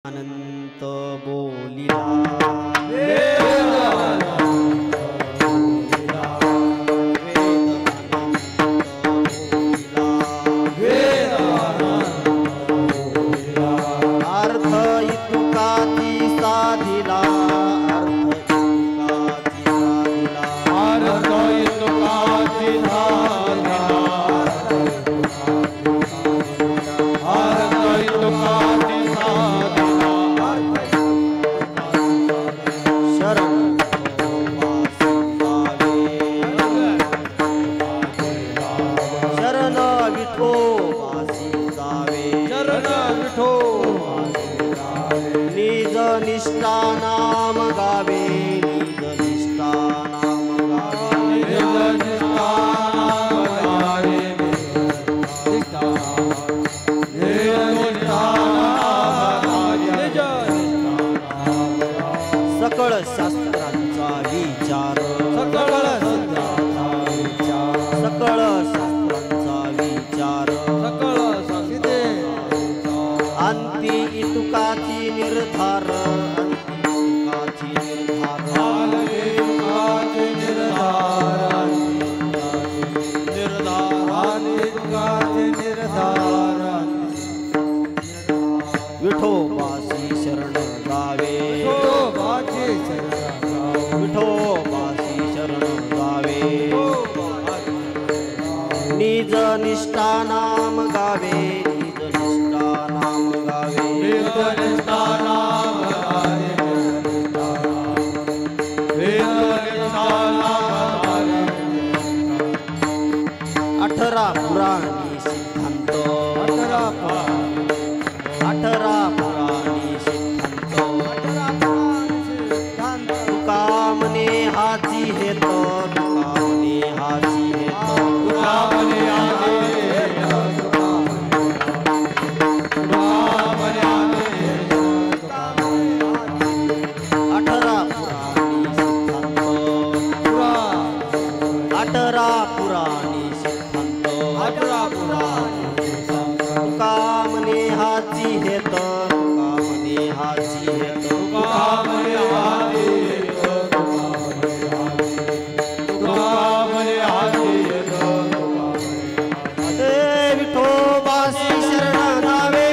अनंत बोलिला अर्थ इतुकाची साधिला अर्थ इतुकाची साधिला निज निष्ठा नाम गावे निज निष्ठा नाम गावे निज निष्ठा नाम गावे निष्ठा सकळ शास्त्रांचा विचार सकळ शास्त्रांचा विचार अंती इतुकाची निर्धार विठोबासी शरण गावे विठोबासी शरण गावे निज निष्ठा नाम गावे निज निष्ठा नाम गावे निज निष्ठा नाम गावे अठरा पुराणी सिद्धांत अठरा पुराणी सिद्धांत तुका म्हणे हाची हेत तुका म्हणे हाची हेत तुका म्हणे हाची अठरा पुराणी सिद्धांत तुका म्हणे हाची हेत तुका म्हणे हाची हेत तुका म्हणे हाची हेत तुका म्हणे हाची हेत विठोबासी शरण गावे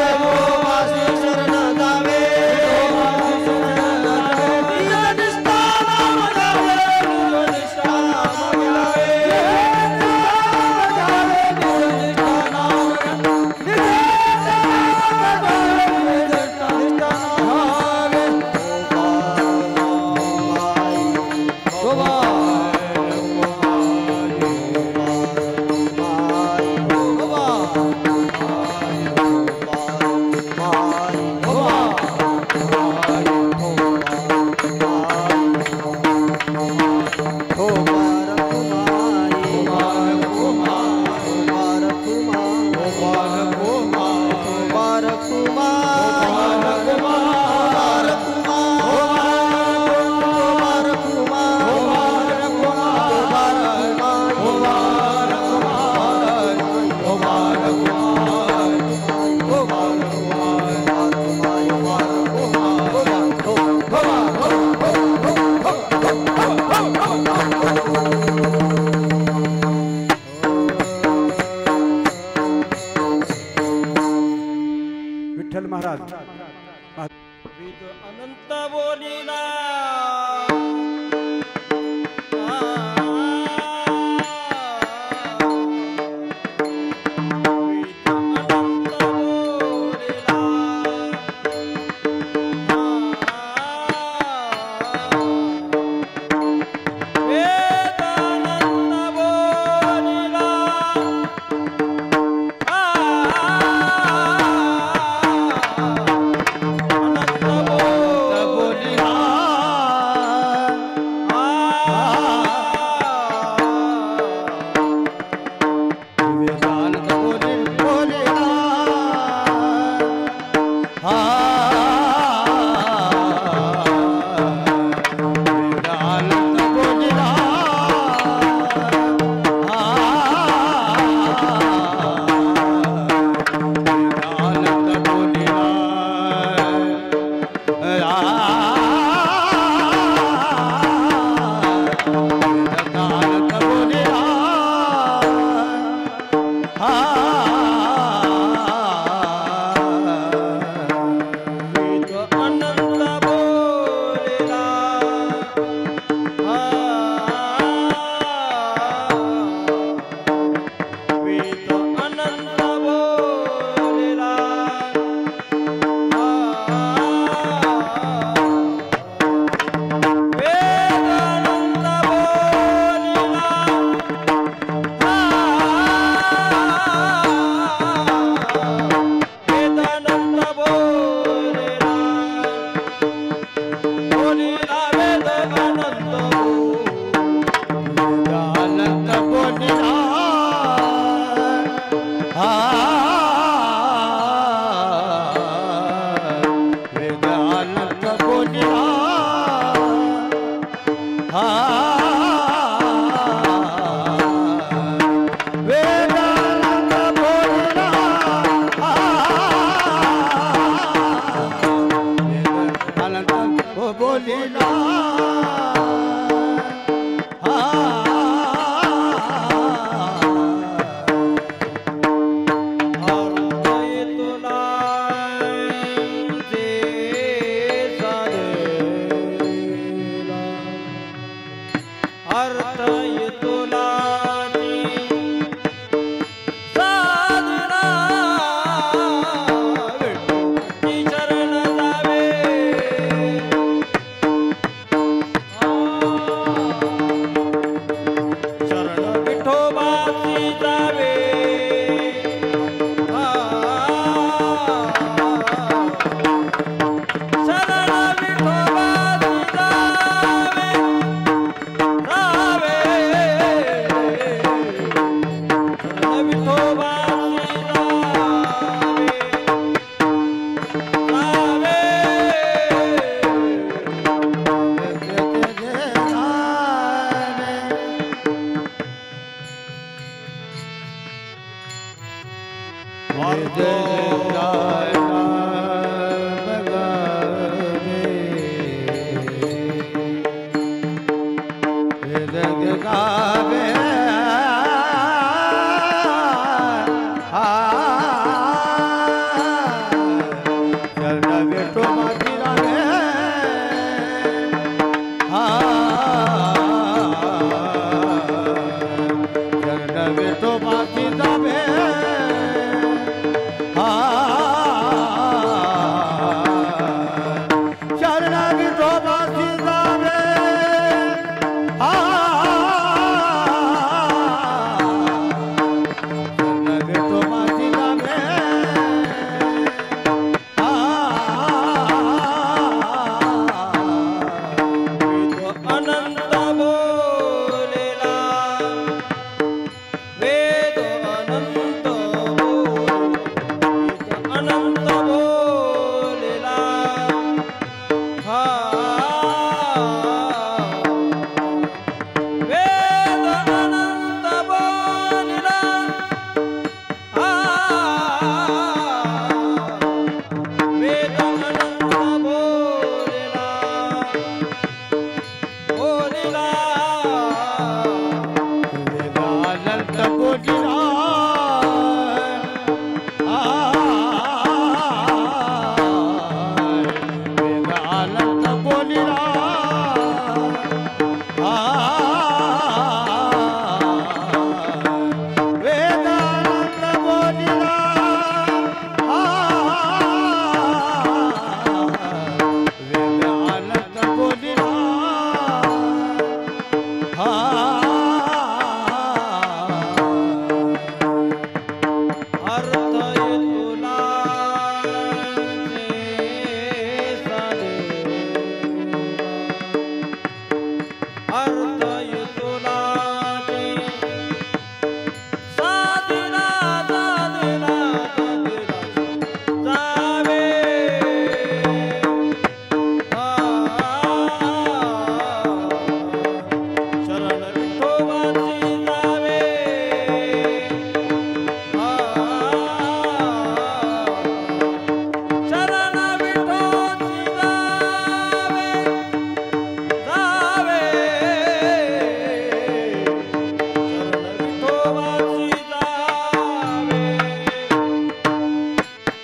विठोबासी शरण गावे विठ्ठल महाराज अनंत बोलिला अनंत बोलिला हा वेद अनंत बोलिला हा वेद अनंत बोलिला बोलिला वेदानंत बोलिला वेदानंत बोलिला वेदानंत बोलिला वेदानंत बोलिला अर्थ तुला अर्थ तुला साधिला साधिला जावे शरण विठोबाची जावे शरण विठोची जावे जावे शरण विठोबाची जावे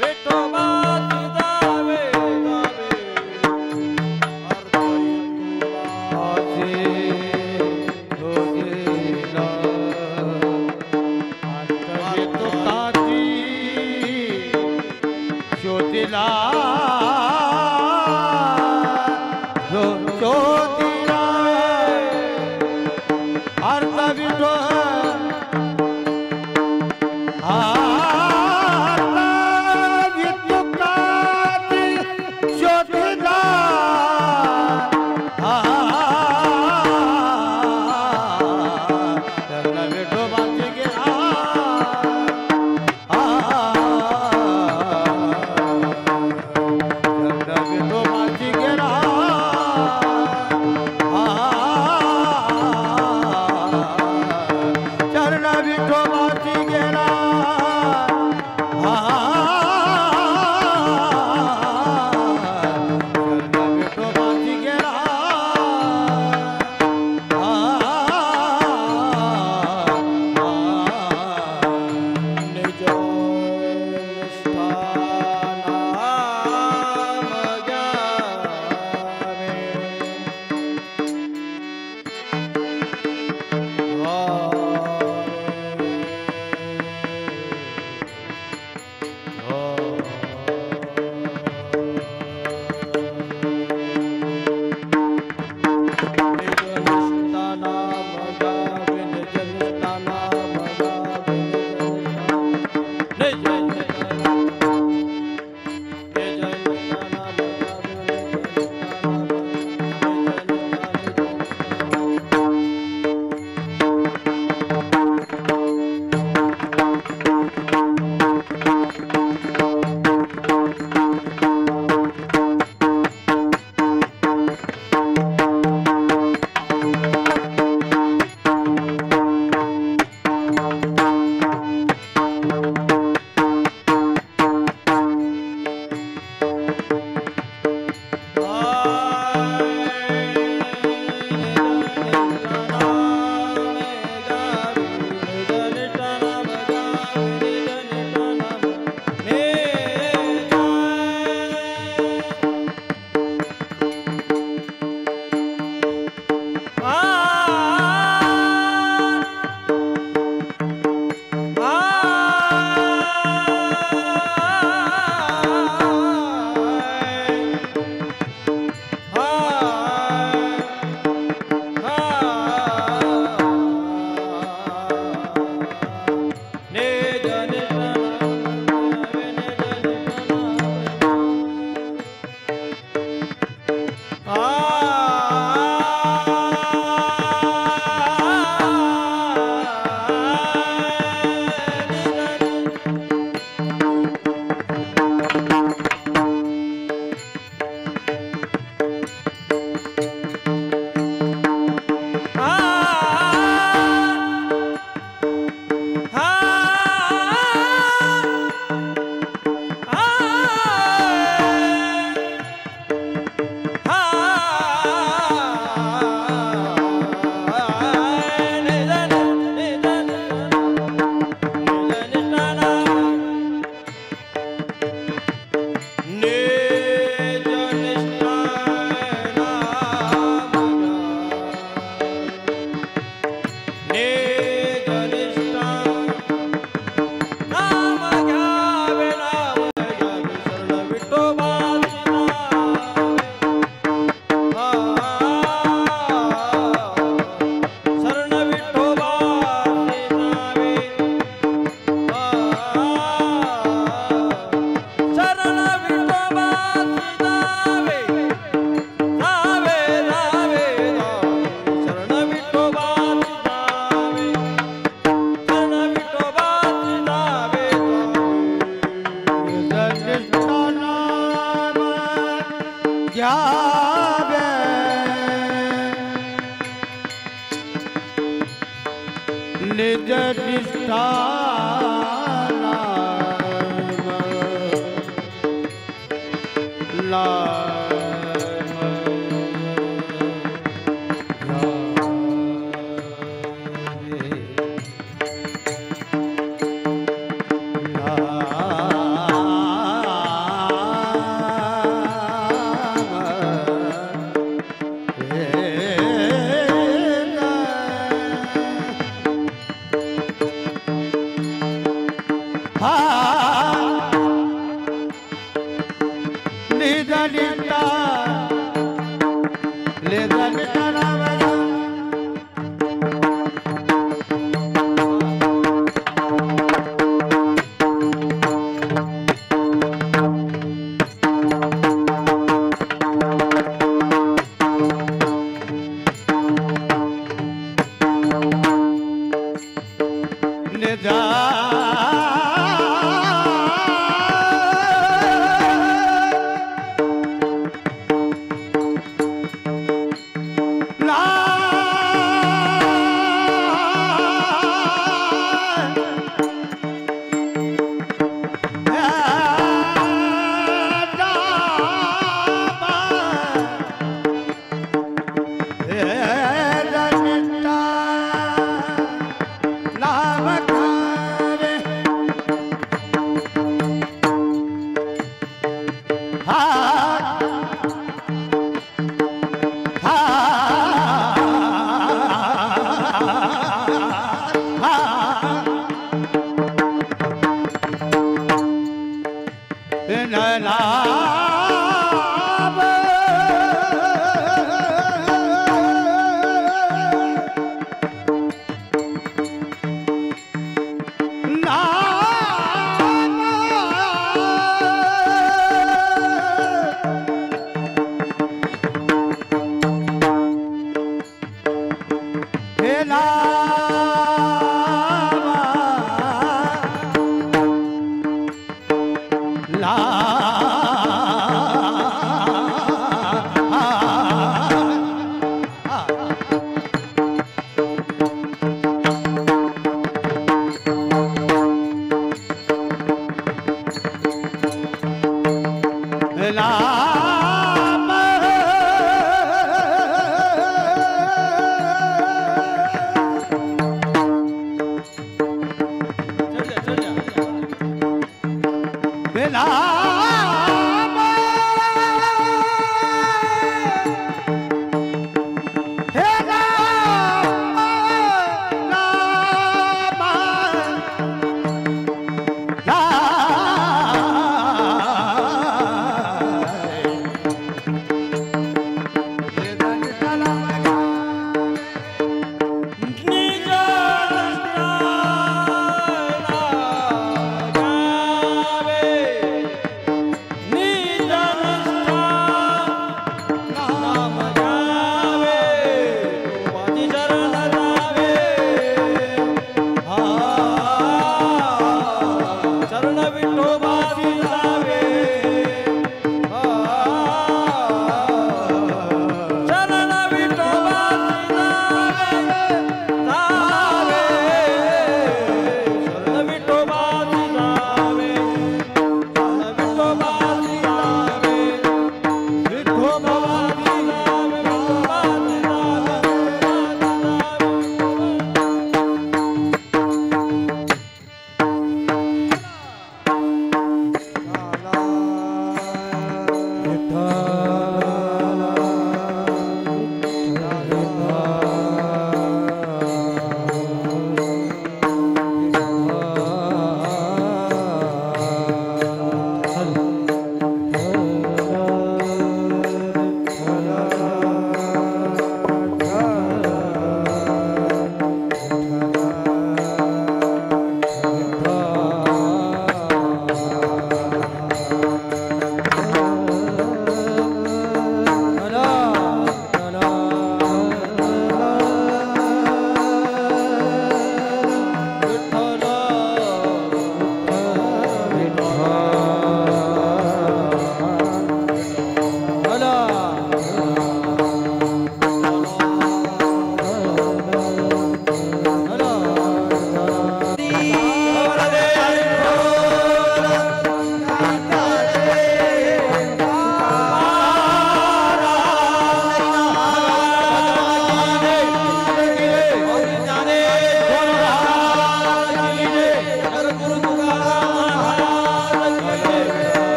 विठोबाची जावे जावे अर्थ शोधिला शोधिला अर्थ विठो शोधिला विठोबाची गेला निज निष्ठा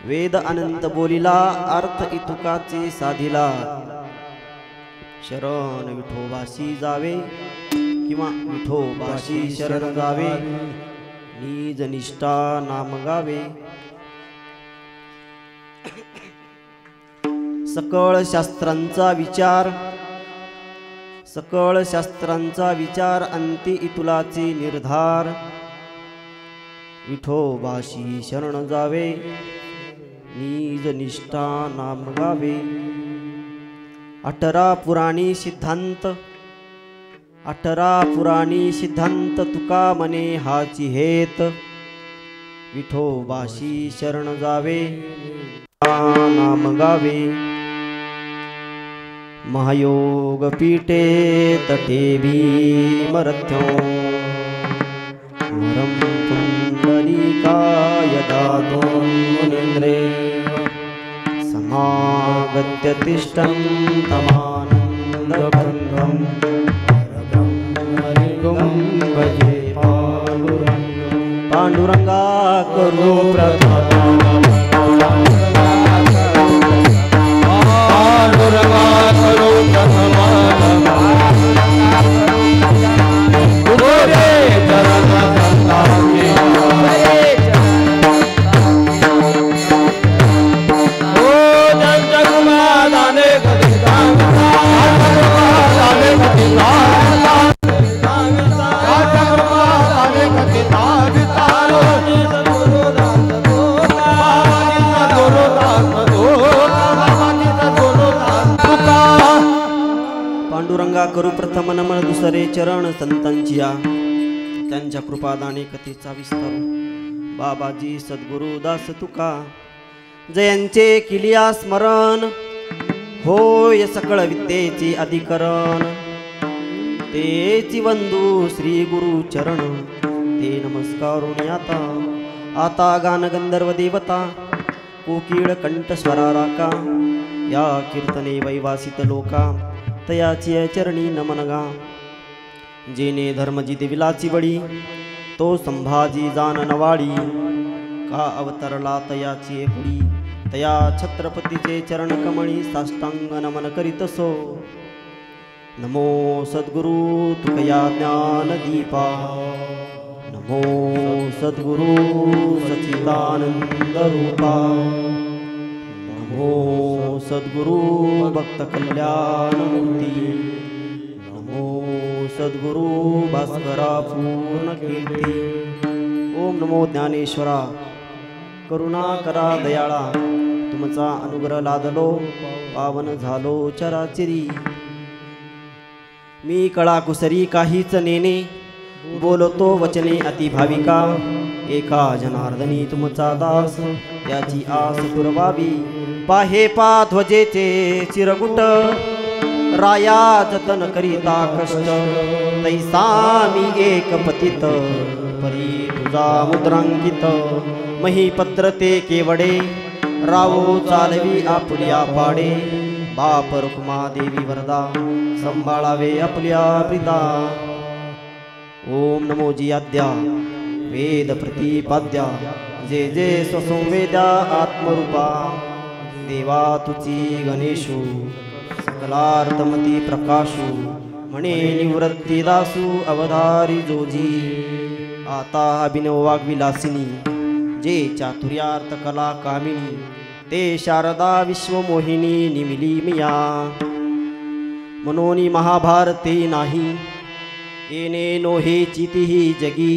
वेद अनंत बोलिला अर्थ इतुकाचे साधिला शरण विठोबाशी जावे किंवा विठोबाशी शरण जावे निज निष्ठा नाम गावे सकळ शास्त्रांचा विचार अंती इतुलाचे निर्धार विठोबाशी शरण जावे निज निष्ठा नाम गावे 18 पुराणी सिद्धांत तुका मने हाची हेत विठोबाशी शरण जावे नाम गावे महायोग पीठे तटे भीमरथ्यो वरं पुंडरीकाय दातो मुनीन्द्रे समागत्य तिष्ठन्तमानन्दबन्धं परब्रह्मलिङ्गं भजे पाण्डुरङ्गा करो प्रथमं पांडुरंगा करू प्रथम नमन दुसरे चरण संतांचिया त्यांच्या कृपादाने कथेचा विस्तार बाबाजी सद्गुरु दास तुका जयांचे किलिया स्मरण होय सकळ विद्येचे अधिकरण तेची वंदू श्री गुरु चरण ते नमस्कारुणी आता गान गंधर्व देवता कोकिळ कंठ स्वरा राका या कीर्तने वैवासित लोका तयाची चरणी नमनगा जेने धर्मजी देविलाची बळी तो संभाजी जान नवाळी का अवतरला तयाची कुडी तया छत्रपतीचे चरण कमळी साष्टांग नमन करीतसो नमो सद्गुरु तुकया ज्ञान दीपा नमो सद्गुरु सच्चिदानंद रूपा नमो सद्गुरु भक्त कल्याण मूर्ती नमो सद्गुरु भास्करा पूर्ण कीर्ती ओम नमो ज्ञानेश्वरा करुणा करा दयाळा तुमचा अनुग्रह लादलो पावन झालो चराचरी मी कळा कुसरी काहीच नेने बोलतो वचने अति भाविका एका जनार्दनी तुमचा दास याची आस पुरवावी पाहे पा ध्वजेचे चिरगुट राया जतन करिता कष्ट तैसा मी एक पतित परी तुझा मुद्रांकित महीपत्र ते केवडे रावो चालवी आपुल्या पाडे बाप रुक्मा देवी वरदा संभाळावे आपल्या प्रिता ओम नमो जी आद्या वेद प्रतिपाद्या जे जे स्वसंवेद्या आत्मरूपा देवा तुची गणेशू सकलार्थमती प्रकाशू म्हणे निवृत्ती दासू अवधारी जोजी आता अभिनव वाग्विलासिनी जे चातुर्यार्थ कला कामिनी ते शारदा विश्वमोहिनी निमिली मिया मनोनी महाभारते नाही येणे नोहे चितिही जगी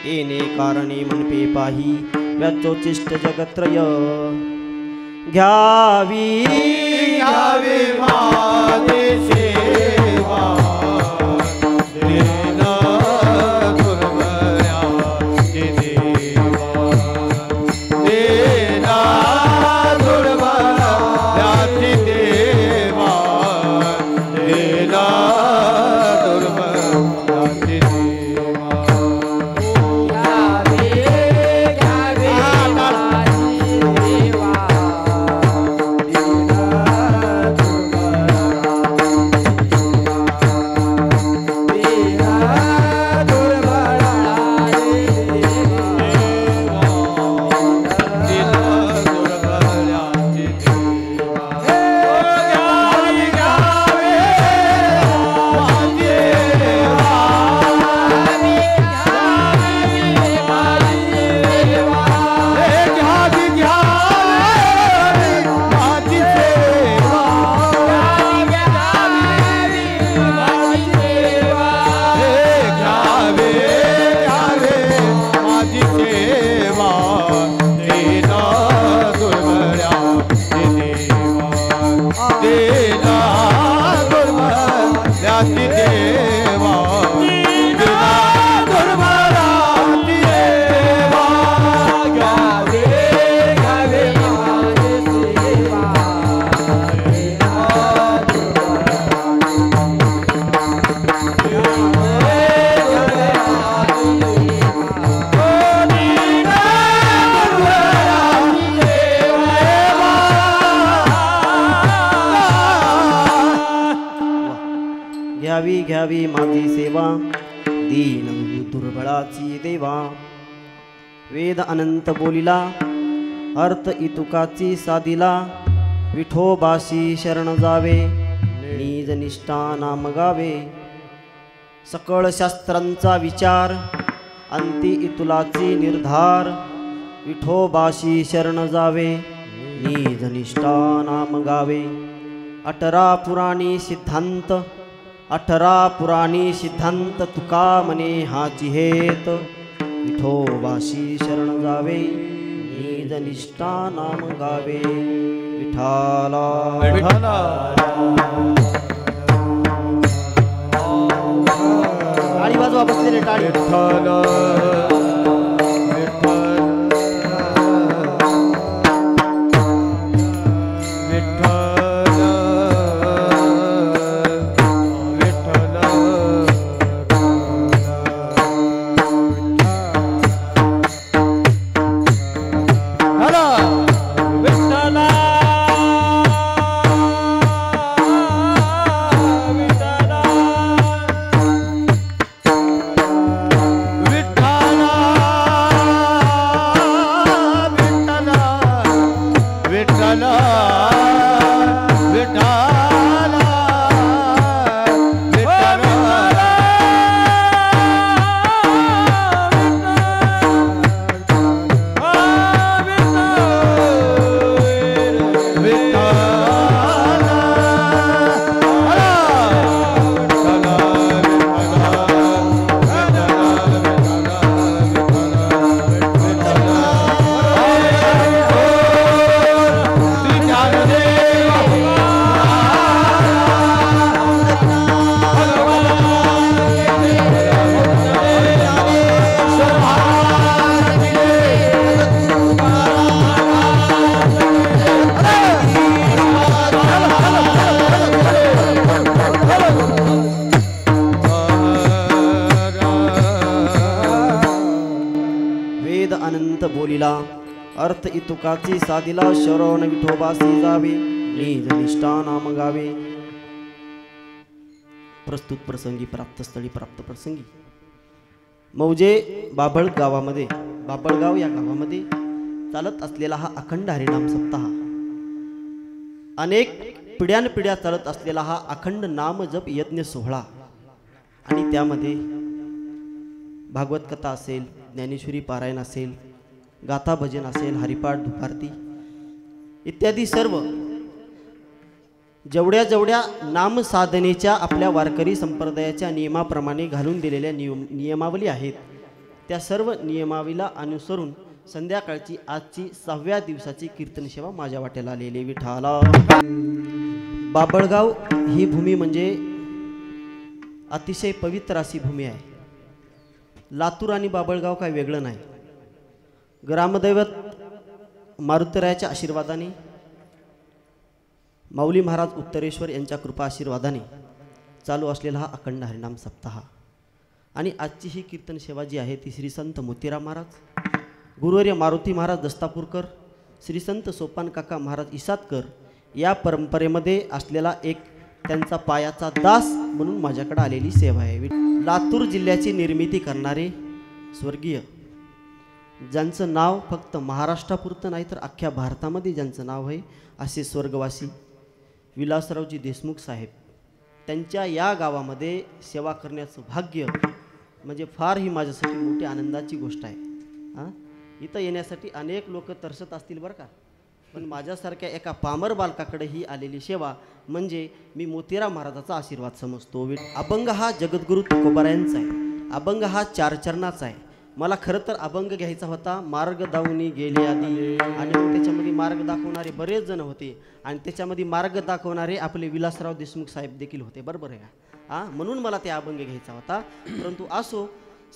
येणे कारणे मनपे पाही व्याचोचिष्ट जगत्रय घ्यावी घ्यावी माझे सेवा देना दुर्बळ्या देवा देना दुर्बळ्या देवा देना घ्यावी माझी सेवा दीन दुर्बळाची देवा। वेद अनंत बोलिला अर्थ इतुकाची साधिला विठोबाशी शरण जावे निज निष्ठा नाम गावे। सकळ शास्त्रांचा विचार अंती इतुलाची निर्धार विठोबाशी शरण जावे निज निष्ठा नाम गावे। 18 पुराणी सिद्धांत 18 पुराणी सिद्धांत तुका मने हाची हेत विठोबाशी शरण जावे निज निष्ठा नाम गावे। विठाला विठ्ठला टाळी वाजवा बसलेले टाळी। विठ्ठला अर्थ इतुकाची साधिला शरण विठोबासी जावे निज निष्ठा नाम गावे। प्रस्तुत प्रसंगी प्राप्त स्थळी प्राप्त प्रसंगी मौजे बाभळगाव या गावामध्ये चालत असलेला हा अखंड हरिनाम सप्ताह अनेक पिढ्यानपिढ्या चालत असलेला हा अखंड नाम जप यज्ञ सोहळा आणि त्यामध्ये भागवत कथा असेल ज्ञानेश्वरी पारायण असेल गाथा भजन असेल हरिपाठ धुपारती इत्यादी सर्व जेवढ्या नाम साधनेच्या आपल्या वारकरी संप्रदायाच्या नियमाप्रमाणे घालून दिलेल्या नियमावली आहेत त्या सर्व नियमावलीला अनुसरून संध्याकाळची आजची 6व्या दिवसाची कीर्तन सेवा माझ्या वाट्याला आलेली। विठाला बाभळगाव ही भूमी म्हणजे अतिशय पवित्र अशी भूमी आहे। लातूर आणि बाभळगाव काय वेगळं नाही। ग्रामदैवत मारुतीरायाच्या आशीर्वादाने माऊली महाराज उत्तरेश्वर यांच्या कृपा आशीर्वादाने चालू असलेला हा अखंड हरिनाम सप्ताह आणि आजची ही कीर्तन सेवा जी आहे ती श्री संत मोतीराम महाराज गुरुवर्य मारुती महाराज दस्तापूरकर श्री संत सोपान काका महाराज इसादकर या परंपरेमध्ये असलेला एक त्यांचा पायाचा दास म्हणून माझ्याकडे आलेली सेवा आहे। लातूर जिल्ह्याची निर्मिती करणारे स्वर्गीय ज्यांचं नाव फक्त महाराष्ट्रापुरतं नाही तर अख्ख्या भारतामध्ये ज्यांचं नाव आहे असे स्वर्गवासी विलासरावजी देशमुख साहेब त्यांच्या या गावामध्ये सेवा करण्याचं भाग्य म्हणजे फार ही माझ्यासाठी मोठी आनंदाची गोष्ट आहे। इथं येण्यासाठी अनेक लोक तरसत असतील बरं का, पण माझ्यासारख्या एका पामर बालकाकडे ही आलेली सेवा म्हणजे मी मोतीराम महाराजाचा आशीर्वाद समजतो। अभंग हा जगद्गुरु तुकोबारायांचा आहे। अभंग हा 4 चरणाचा आहे। मला खरं तर अभंग घ्यायचा होता मार्ग दावणी गेले आधी आणि मग त्याच्यामध्ये मार्ग दाखवणारे बरेच जण होते आणि त्याच्यामध्ये मार्ग दाखवणारे आपले विलासराव देशमुख साहेब देखील होते, बरोबर आहे का? म्हणून मला ते अभंग घ्यायचा होता। परंतु असो,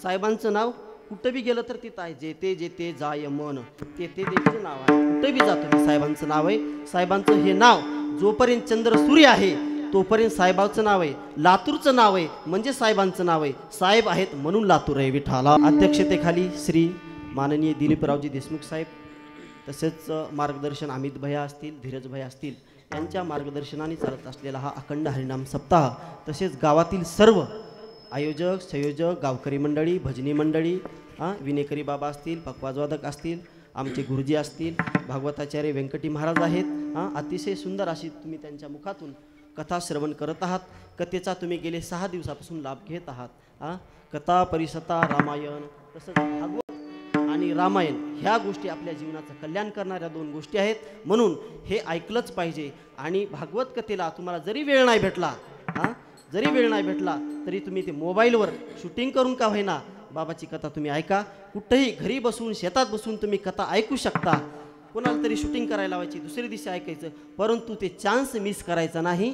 साहेबांचं नाव कुठं बी गेलं तर तिथं आहे। जेते जेते जाय मन तेते देखील नाव आहे। कुठं बी जातो मी साहेबांचं नाव आहे। साहेबांचं हे नाव जोपर्यंत चंद्र सूर्य आहे तोपर्यंत साहेबांचं नाव आहे। लातूरचं नाव आहे म्हणजे साहेबांचं नाव आहे। साहेब आहेत म्हणून लातूर आहे। विठाला अध्यक्षतेखाली श्री माननीय दिलीपरावजी देशमुख साहेब तसेच मार्गदर्शन अमित भैया असतील, धीरज भैया असतील यांच्या मार्गदर्शनाने चालत असलेला हा अखंड हरिनाम सप्ताह, तसेच गावातील सर्व आयोजक, संयोजक, गावकरी मंडळी, भजनी मंडळी, विनेकरी बाबा असतील, पखवाजवादक असतील, आमचे गुरुजी असतील, भागवताचार्य व्यंकटी महाराज आहेत, अतिशय सुंदर अशी तुम्ही त्यांच्या मुखातून कथा श्रवण करत आहात. कथेचा तुम्ही गेले 6 दिवसापासून लाभ घेत आहात. कथा, परिसता, रामायण, तसंच भागवत आणि रामायण ह्या गोष्टी आपल्या जीवनाचं कल्याण करणाऱ्या 2 गोष्टी आहेत. म्हणून हे ऐकलंच पाहिजे. आणि भागवत कथेला तुम्हाला जरी वेळ नाही भेटला, तरी तुम्ही ते मोबाईलवर शूटिंग करून का होईना बाबाची कथा तुम्ही ऐका. कुठंही घरी बसून, शेतात बसून तुम्ही कथा ऐकू शकता. कोणाला तरी शूटिंग करायला लावायची, दुसऱ्या दिवशी ऐकायचं, परंतु ते चान्स मिस करायचा नाही.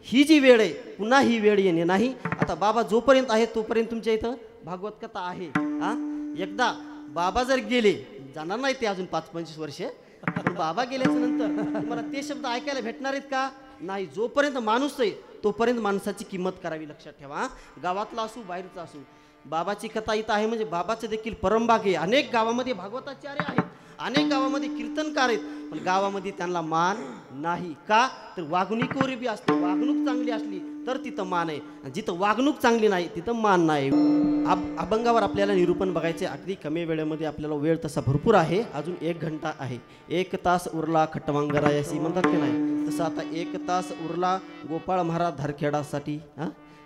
ही जी वेळ आहे, पुन्हा ही वेळ येणे नाही. आता बाबा जोपर्यंत आहे तोपर्यंत तुमच्या इथं भागवत कथा आहे. एकदा बाबा जर गेले, जाणार नाही ते अजून 5-25 वर्ष, पण बाबा गेल्याच्या नंतर तुम्हाला ते शब्द ऐकायला भेटणार आहेत का? नाही. जोपर्यंत माणूस आहे तोपर्यंत माणसाची किंमत करावी, लक्षात ठेवा. गावातला असू, बाहेरचा असू, बाबाची कथा इथं आहे म्हणजे बाबाचं देखील परमभाग आहे. अनेक गावामध्ये भागवताचार्य आहेत, अनेक गावामध्ये कीर्तनकार आहेत, पण गावामध्ये त्यांना मान नाही. का? तर वागणुकीवर बी असते. वागणूक चांगली असली तर तिथं मान आहे, जिथं वागणूक चांगली नाही तिथं मान नाही. अभंगावर आपल्याला निरूपण बघायचे. अगदी कमी वेळेमध्ये आपल्याला वेळ तसा भरपूर आहे. अजून 1 घंटा आहे. 1 तास उरला खटवांगरायासी म्हणतात की नाही, तसं आता 1 तास उरला गोपाळ महाराज धारखेडासाठी.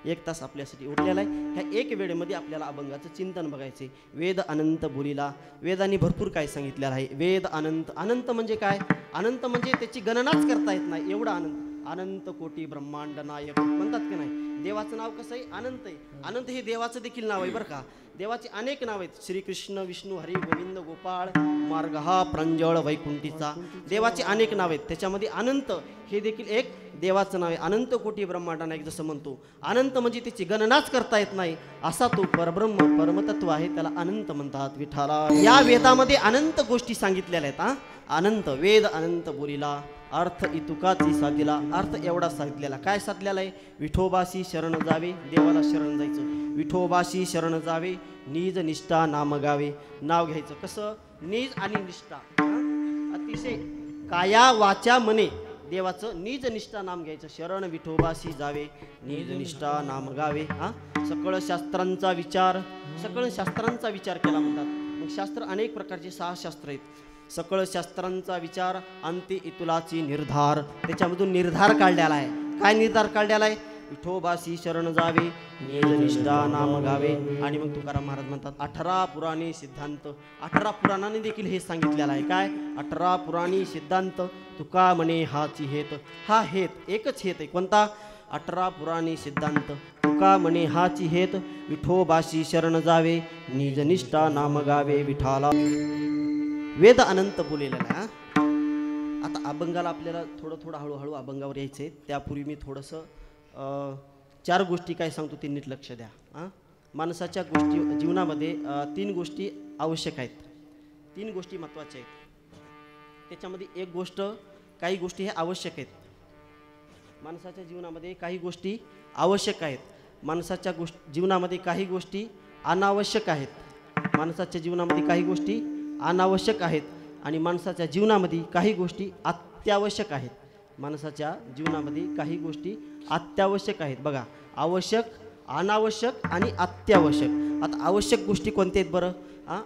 1 तास आपल्यासाठी उरलेला आहे. ह्या 1 वेळेमध्ये आपल्याला अभंगाचं चिंतन बघायचे. वेद अनंत बोलिला. वेदांनी भरपूर काय सांगितलेलं आहे. वेद अनंत. अनंत म्हणजे काय? अनंत म्हणजे त्याची गणनाच करता येत नाही एवढा अनंत. अनंत कोटी ब्रह्मांड नायक म्हणतात की नाही. देवाचं नाव कसं आहे? अनंत आहे. अनंत हे देवाचं देखील नाव आहे बरं का. देवाचे अनेक नाव आहेत. श्रीकृष्ण, विष्णू, हरी, गोविंद, गोपाळ, मार्ग हा प्रांजळ वैकुंठीचा. देवाचे अनेक नाव आहेत. त्याच्यामध्ये अनंत हे देखील एक देवाचं नाव आहे. अनंत कोटी ब्रह्मांड नायक जसं म्हणतो. अनंत म्हणजे त्याची गणनाच करता येत नाही असा तो परब्रह्म, परमतत्व आहे, त्याला अनंत म्हणतात. विठाला या वेदामध्ये अनंत गोष्टी सांगितलेल्या आहेत. अनंत. वेद अनंत बोलिला. अर्थ इतुकाची साधिला. अर्थ एवढा सांगितलेला. काय साधलेला आहे? विठोबाशी शरण जावे, देवाला शरण जायचं. विठोबाशी शरण जावे, निज निष्ठा नाम गावे. नाव घ्यायचं कसं? निज आणि निष्ठा. अतिशय काया वाचा मने देवाचं निज निष्ठा नाम घ्यायचं. शरण विठोबाशी जावे, निज निष्ठा नाम गावे. सकळ शास्त्रांचा विचार. सकळ शास्त्रांचा विचार केला म्हणतात. मग शास्त्र अनेक प्रकारचे 6 शास्त्र आहेत. सकळ शास्त्रांचा विचार, अंती इतुलाची निर्धार. त्याच्यामधून निर्धार काढलेला आहे. काय निर्धार काढलेला आहे? विठोबाशी शरण जावे, निज निष्ठा नाम गावे. आणि मग तुकाराम महाराज म्हणतात 18 पुराणी सिद्धांत. 18 पुराणाने देखील हे सांगितलेलं आहे. काय? 18 पुराणी सिद्धांत. तुका म्हणे हाची हेत. हा हेत एकच हेत आहे. कोणता? 18 पुराणी सिद्धांत. तुका म्हणे हाची हेत, विठोबाशी शरण जावे, निज निष्ठा नाम गावे. विठाला वेद अनंत बोलेला आहे. आता अभंगाला आपल्याला थोडं हळूहळू अभंगावर यायचं आहे. त्यापूर्वी मी थोडंसं 4 गोष्टी काय सांगतो ते नीट लक्ष द्या. माणसाच्या जीवनामध्ये 3 गोष्टी आवश्यक आहेत. 3 गोष्टी महत्त्वाच्या आहेत. त्याच्यामध्ये एक गोष्ट, काही गोष्टी ह्या आवश्यक आहेत. माणसाच्या जीवनामध्ये काही गोष्टी आवश्यक आहेत. माणसाच्या जीवनामध्ये काही गोष्टी अनावश्यक आहेत. माणसाच्या जीवनामध्ये काही गोष्टी अनावश्यक आहेत आणि माणसाच्या जीवनामध्ये काही गोष्टी अत्यावश्यक आहेत. माणसाच्या जीवनामध्ये काही गोष्टी अत्यावश्यक आहेत. बघा, आवश्यक, अनावश्यक आणि अत्यावश्यक. आता आवश्यक गोष्टी कोणत्या आहेत बरं?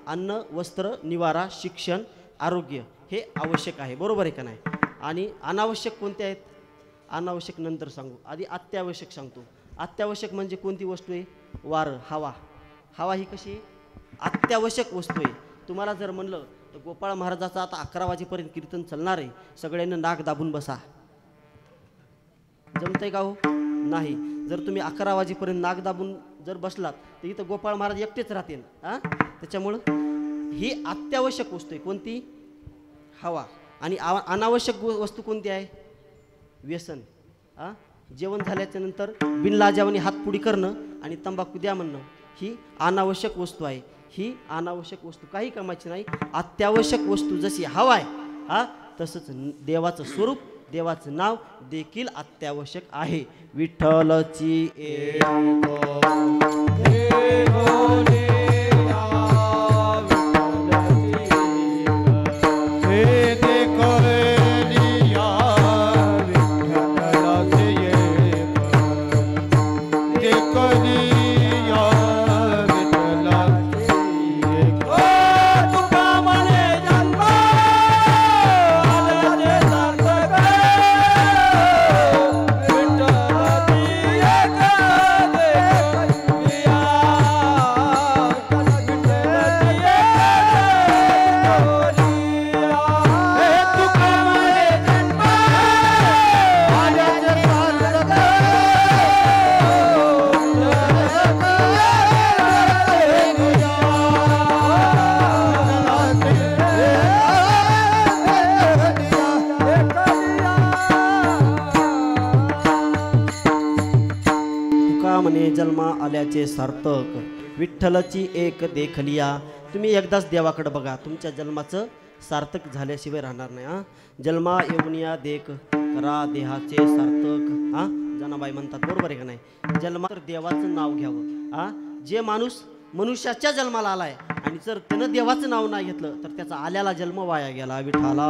अन्न, वस्त्र, निवारा, शिक्षण, आरोग्य हे आवश्यक आहे. बरोबर आहे का नाही? आणि अनावश्यक कोणत्या आहेत? अनावश्यक नंतर सांगू, आधी अत्यावश्यक सांगतो. अत्यावश्यक म्हणजे कोणती वस्तू आहे? वारं, हवा. हवा ही कशी? अत्यावश्यक वस्तू आहे. तुम्हाला जर म्हणलं तर गोपाळ महाराजाचा आता 11 वाजेपर्यंत कीर्तन चालणार आहे, सगळ्यांना नाक दाबून बसा, जमतंय का हो? नाही. जर तुम्ही 11 वाजेपर्यंत नाक दाबून जर बसलात तर इथं गोपाळ महाराज एकटेच राहतील. त्याच्यामुळं ही अत्यावश्यक वस्तू आहे. कोणती? हवा. आणि अनावश्यक वस्तू कोणती आहे? व्यसन. जेवण झाल्याच्या नंतर बिनलाजावानी हातपुडी करणं आणि तंबाखू द्या म्हणणं ही अनावश्यक वस्तू आहे. ही अनावश्यक वस्तू काही कामाची नाही. अत्यावश्यक वस्तू जशी हवा आहे तसंच देवाचं स्वरूप, देवाचं नाव देखील अत्यावश्यक आहे. विठ्ठलची आल्याचे सार्थक, विठ्ठलची एक देखलिया. तुम्ही एकदाच देवाकडे बघा, तुमच्या जन्माचं सार्थक झाल्याशिवाय राहणार नाही. हा, जन्मा येऊनिया देख करा देहाचे सार्थक. हा, जनाबाई म्हणतात, बरोबर आहे का नाही? जन्मा तर देवाचं नाव घ्यावं. हा, जे माणूस मनुष्याच्या जन्माला आलाय आणि जर त्यानं देवाचं नाव नाही घेतलं तर त्याचा आल्याला जन्म वाया गेला. विठाला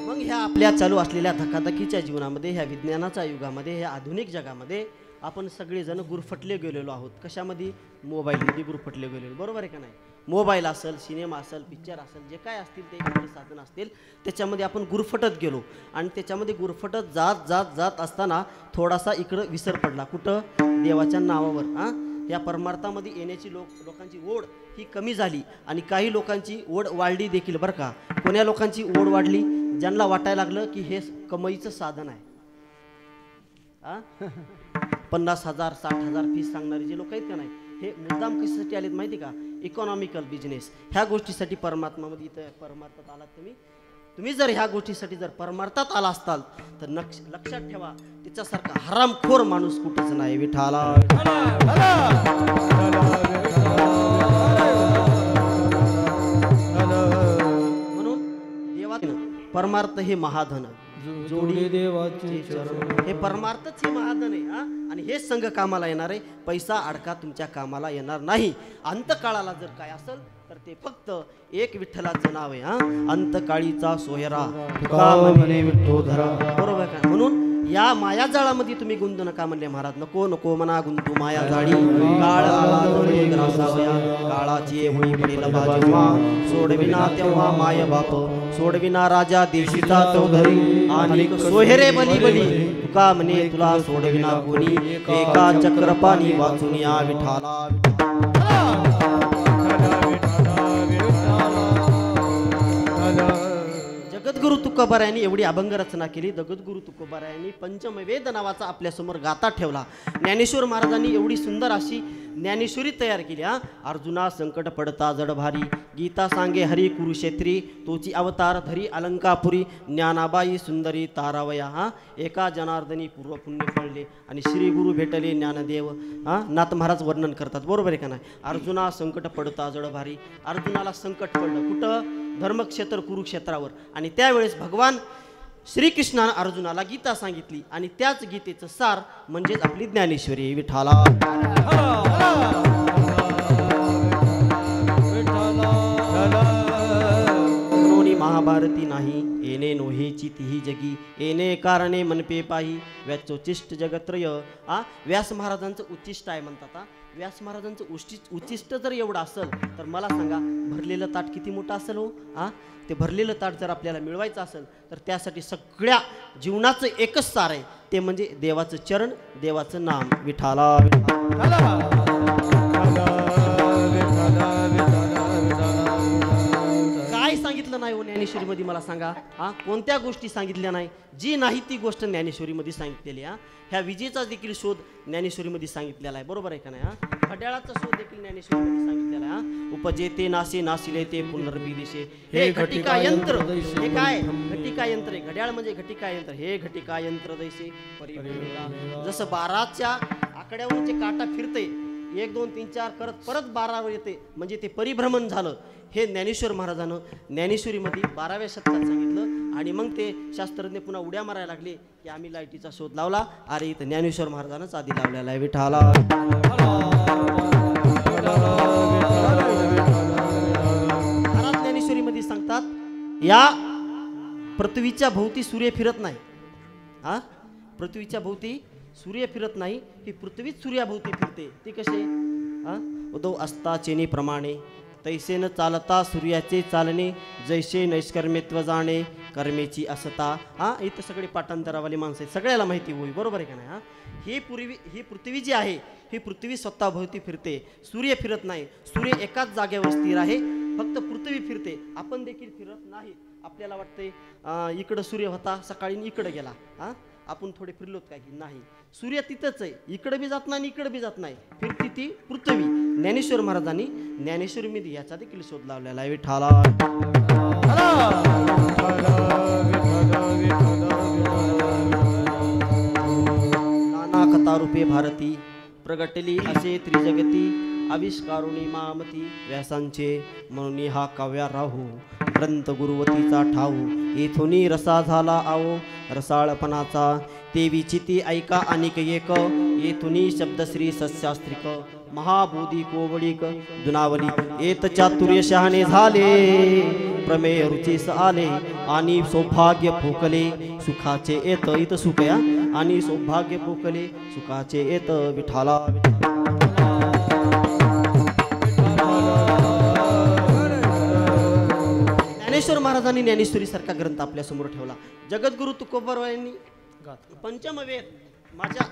मग ह्या आपल्या चालू असलेल्या धकाधकीच्या जीवनामध्ये, ह्या विज्ञानाच्या युगामध्ये, ह्या आधुनिक जगामध्ये आपण सगळेजण गुरफटले गेलेलो आहोत. कशामध्ये? मोबाईलमध्ये गुरफटले गेलेलो, बरोबर आहे का नाही? मोबाईल असेल, सिनेमा असेल, पिक्चर असेल, जे काय असतील ते इतर साधन असतील, त्याच्यामध्ये आपण गुरफटत गेलो आणि त्याच्यामध्ये गुरफटत जात जात जात असताना थोडासा इकडं विसर पडला. कुठं? देवाच्या नावावर. हां, या परमार्थामध्ये येण्याची लोकांची ओढ ही कमी झाली आणि काही लोकांची ओढ वाढली देखील, बरं का? कोण्या लोकांची ओढ वाढली? ज्यांना वाटायला लागलं की हे कमाईचं साधन आहे. 50,000 60,000 फीस सांगणारे जे लोक आहेत का नाही, हे मुद्दाम कशासाठी आलेत माहिती का? Economical business. ह्या गोष्टीसाठी परमात्मामध्ये इथं परमार्थात आलात तुम्ही जर ह्या गोष्टीसाठी जर परमार्थात आला असताल तर लक्षात ठेवा, त्याच्यासारखा हरामखोर माणूस कुठेच नाही. विठाला म्हणून देवानं परमार्थ हे महाधन, जोडी देवाचे चरण, हे परमार्थच हे महाधन आहे. हा, आणि हे संघ कामाला येणार आहे. पैसा अडका तुमच्या कामाला येणार नाही. अंतकाळाला जर काय असेल तर ते फक्त एक विठ्ठलाचं नाव आहे. हा, अंतकाळीचा सोयरा म्हणे विठ्ठोधरा, बरोबर का? म्हणून या मायाजाळामध्ये तुम्ही गुंतू नका म्हणले महाराज. नको नको मना गुंतू माया जाळी, काळ आला जवळ ग्रासावया, काळाची एवढी पडेल बाजूमा, सोडविना तेव्हा माय बाप, सोडविना राजा देशीचा चौधरी, आणि सोहेरे बली बली, तुका म्हणे तुला सोडविना कोणी, एका चक्रपाणी वाचून या. विठाला जगद्गुरु तुकोबारायांनी एवढी अभंग रचना केली. जगद्गुरु तुकोबारायांनी पंचमवेद नावाचा आपल्यासमोर गाथा ठेवला. ज्ञानेश्वर महाराजांनी एवढी सुंदर अशी ज्ञानेश्वरी तयार केली. हा, अर्जुना संकट पडता जड भारी, गीता सांगे हरी कुरुक्षेत्री, तोची अवतार धरी अलंकापुरी, ज्ञानाबाई सुंदरी तारावया. हा, एका जनार्दनी पूर्व पुण्य फळले आणि श्री गुरु भेटले ज्ञानदेव. हा, नाथ महाराज वर्णन करतात, बरोबर आहे का नाही? अर्जुना संकट पडता जड भारी, अर्जुनाला संकट पडलं कुठं? धर्मक्षेत्र कुरुक्षेत्रावर. आणि त्यावेळेस भगवान श्रीकृष्णानं अर्जुनाला गीता सांगितली आणि त्याच गीतेचं सार म्हणजेच आपली ज्ञानेश्वरी. विठाला महाभारती नाही येणे नोहेची तिही जगी, येणे कारणे मनपे पाही, व्याचोचिष्ट जगत्रय. व्यास महाराजांचं उच्चिष्ट आहे म्हणतात. व्यास महाराजांचं उच्चिष्ट जर एवढं असेल तर मला सांगा भरलेलं ताट किती मोठं असेल हो. ते भरलेलं ताट जर आपल्याला मिळवायचं असेल तर त्यासाठी सगळ्या जीवनाचं एकच सार आहे, ते म्हणजे देवाचं चरण, देवाचं नाम. विठाला काय सांगितलं नाही हो ज्ञानेश्वरीमध्ये मला सांगा? कोणत्या गोष्टी सांगितल्या नाही? जी नाही ती गोष्ट ज्ञानेश्वरीमध्ये सांगितलेली. ह्या विजेचा देखील शोध ज्ञानेश्वरीमध्ये सांगितलेला आहे, बरोबर आहे का नाही? घड्याळाचा शोध देखील ज्ञानेश्वरीमध्ये सांगितलेला आहे. उपजेते नासे नासिले ते पुनर्बिदिशे, हे घटिका यंत्र. हे काय? घटिका यंत्र आहे. घड्याळ म्हणजे घटिका यंत्र. हे घटिका यंत्र दैसे परिभ्रमण. जसं 12च्या आकड्यावरून जे काटा फिरते, 1 2 3 4 करत परत 12वर येते, म्हणजे ते परिभ्रमण झालं. हे ज्ञानेश्वर महाराजानं ज्ञानेश्वरीमध्ये 12व्या शतकात सांगितलं. आणि मग ते शास्त्रज्ञ पुन्हा उड्या मारायला लागले की आम्ही लाईटीचा शोध लावला. अरे इथं ज्ञानेश्वर महाराजानंच आधी लावलेला आहे. विठाला महाराज ज्ञानेश्वरीमध्ये सांगतात, या पृथ्वीच्या भोवती सूर्य फिरत नाही. पृथ्वीच्या भोवती सूर्य फिरत नाही, ही पृथ्वीच सूर्याभोवती फिरते. ती कसे? उदो असता चेनी प्रमाणे, तैसे न चालता सूर्याचे चालणे, जैसे नैष्कर्मेत्व जाणे, कर्मेची असता. इथं सगळे पाठांतरावाली माणसं आहेत, सगळ्याला माहिती होई, बरोबर आहे का नाही? ही पृथ्वी जी आहे ही पृथ्वी स्वतःभोवती फिरते, सूर्य फिरत नाही. सूर्य एकाच जागेवर स्थिर आहे, फक्त पृथ्वी फिरते. आपण देखील फिरत नाही. आपल्याला वाटतंय इकडं सूर्य होता सकाळी इकडं गेला, आपण थोडे फिरलोत काय की नाही. सूर्य तिथंच आहे, इकडं बी जात नाही इकडं बी जात नाही, फिरती ती पृथ्वी. ज्ञानेश्वर महाराजांनी ज्ञानेश्वरीमध्ये याचा देखील शोध लावलेला आहे. विठाला रूपे भारती प्रगटली असे त्रिजगती आविष्कारुणी मामती व्यासांचे म्हणून हा काव्या राहू ग्रंथ गुरुवतीचा ठाऊ येथुनी रसा झाला आवो रसाळपणाचा ते विचिती ऐका अनिक एक येथुनी शब्दश्री सस्यास्त्रिक महाबोधी कोवळीक दुनावली येत चातुर्य शहाणे झाले प्रमेय रुचीस आले आणि सौभाग्य भोकले सुखाचे येत इत सुखया आणि सौभाग्य भोकले सुखाचे येत विठाला ज्ञानेश्वर महाराजांनी ज्ञानेश्वरी सारखा ग्रंथ आपल्या समोर ठेवला. जगद्गुरु तुकोबराव यांनी पंचमवेद माझ्या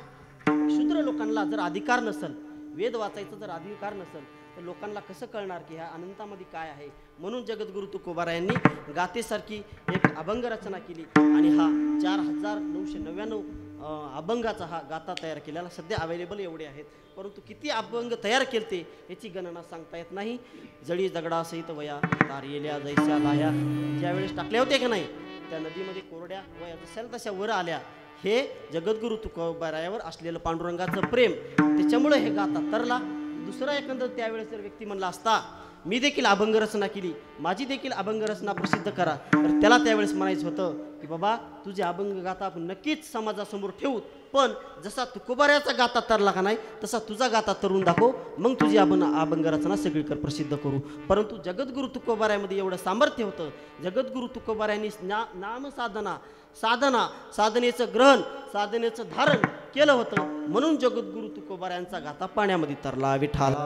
शूद्र लोकांना जर अधिकार नसेल वेद वाचायचा जर अधिकार नसेल तर लोकांना कसं कळणार की ह्या अनंतामध्ये काय आहे. म्हणून जगद्गुरु तुकोबारा यांनी गातेसारखी एक अभंग रचना केली आणि हा 4999 अभंगाचा हा गाथा तयार केलेला सध्या अवेलेबल एवढे आहेत. परंतु किती अभंग तयार केलते याची गणना सांगता येत नाही. जळी दगडा सहित वया तारलेल्या जैस्या लाया ज्यावेळेस टाकल्या होत्या की नाही त्या नदीमध्ये कोरड्या वया जशाला तशा वर आल्या. हे जगद्गुरु तुकोबारायावर असलेलं पांडुरंगाचं प्रेम त्याच्यामुळे हे गाथा तरला. दुसरा एकंदर त्यावेळेस जर व्यक्ती म्हणला असता मी देखील अभंग रचना केली माझी देखील अभंग रचना प्रसिद्ध करा तर त्याला त्यावेळेस म्हणायचं होतं की बाबा तुझे अभंग गाथा आपण नक्कीच समाजासमोर ठेवू पण जसा तुकोबारायाचा गाथा तरला का नाही तसा तुझा गाथा तरून दाखव मग तुझी अभंग रचना सगळीकडे प्रसिद्ध करू. परंतु जगद्गुरु तुकोबारायामध्ये एवढं सामर्थ्य होतं. जगद्गुरु तुकोबारायांनी नाम साधनेचं ग्रहण साधनेचं धारण केलं होतं म्हणून जगद्गुरु तुकोबारायांचा गाथा पाण्यामध्ये तरला विठाला.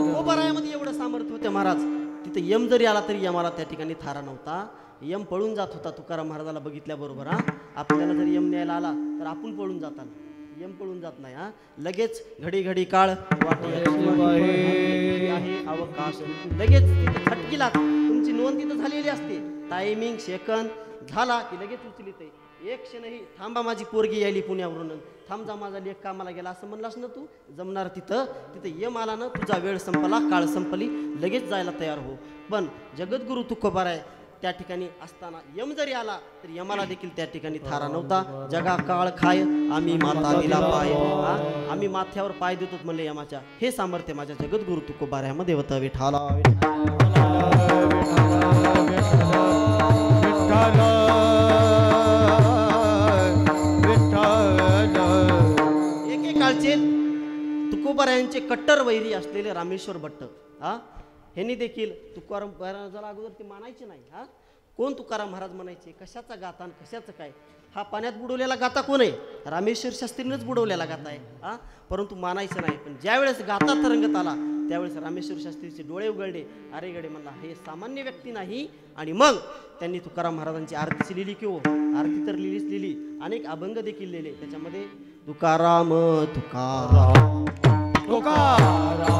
तुकोबारायामध्ये एवढं सामर्थ्य होतं महाराज तिथे यम जरी आला तरी यमाला त्या ठिकाणी थारा नव्हता. यम पळून जात होता तुकाराम महाराजाला बघितल्याबरोबर. आपल्याला जर यम न्यायला आला तर आपण पळून जाताना यम पळून जात नाही. लगेच घडी घडी काळ आहे अवकाश लगेच खटकीला तुमची नोंद तिथं झालेली असते. टायमिंग सेकंद झाला की लगेच उचलित एक क्षणही थांबा माझी पोरगी यायली पुण्यावरून थांब जा माझा लेख कामाला गेला असं म्हणलास ना तू जमणार तिथं यम आला ना तुझा वेळ संपला काळ संपली लगेच जायला तयार हो. पण जगद्गुरु तुकोबाराय त्या ठिकाणी असताना यम जरी आला तर यमाला देखील त्या ठिकाणी थारा नव्हता. जगा काळ खाय आम्ही माता दिला पाय आम्ही माथ्यावर पाय देतो म्हणले यमाच्या. हे सामर्थ्य माझ्या जगद्गुरु तुकोबारायामध्ये होतं विठाला. एकेकाळचे तुकोबारायांचे कट्टर वैरी असलेले रामेश्वर भट्ट ह्यांनी देखील तुकाराम महाराजाला अगोदर ते मानायचे नाही. कोण तुकाराम महाराज म्हणायचे कशाचा गाथा कशाचं काय. हा पाण्यात बुडवलेला गाथा कोण आहे रामेश्वर शास्त्रीनेच बुडवलेला गाथा आहे. परंतु मानायचं नाही. पण ज्यावेळेस गाथा तरंगत आला त्यावेळेस रामेश्वर शास्त्रीचे डोळे उघडले. अरे गडे म्हणला हे सामान्य व्यक्ती नाही. आणि मग त्यांनी तुकाराम महाराजांची आरतीची लिहिली की हो आरती तर लिहिलीच लिहिली अनेक अभंग देखील लिहिले. त्याच्यामध्ये तुकाराम तुकाराम तुकाराम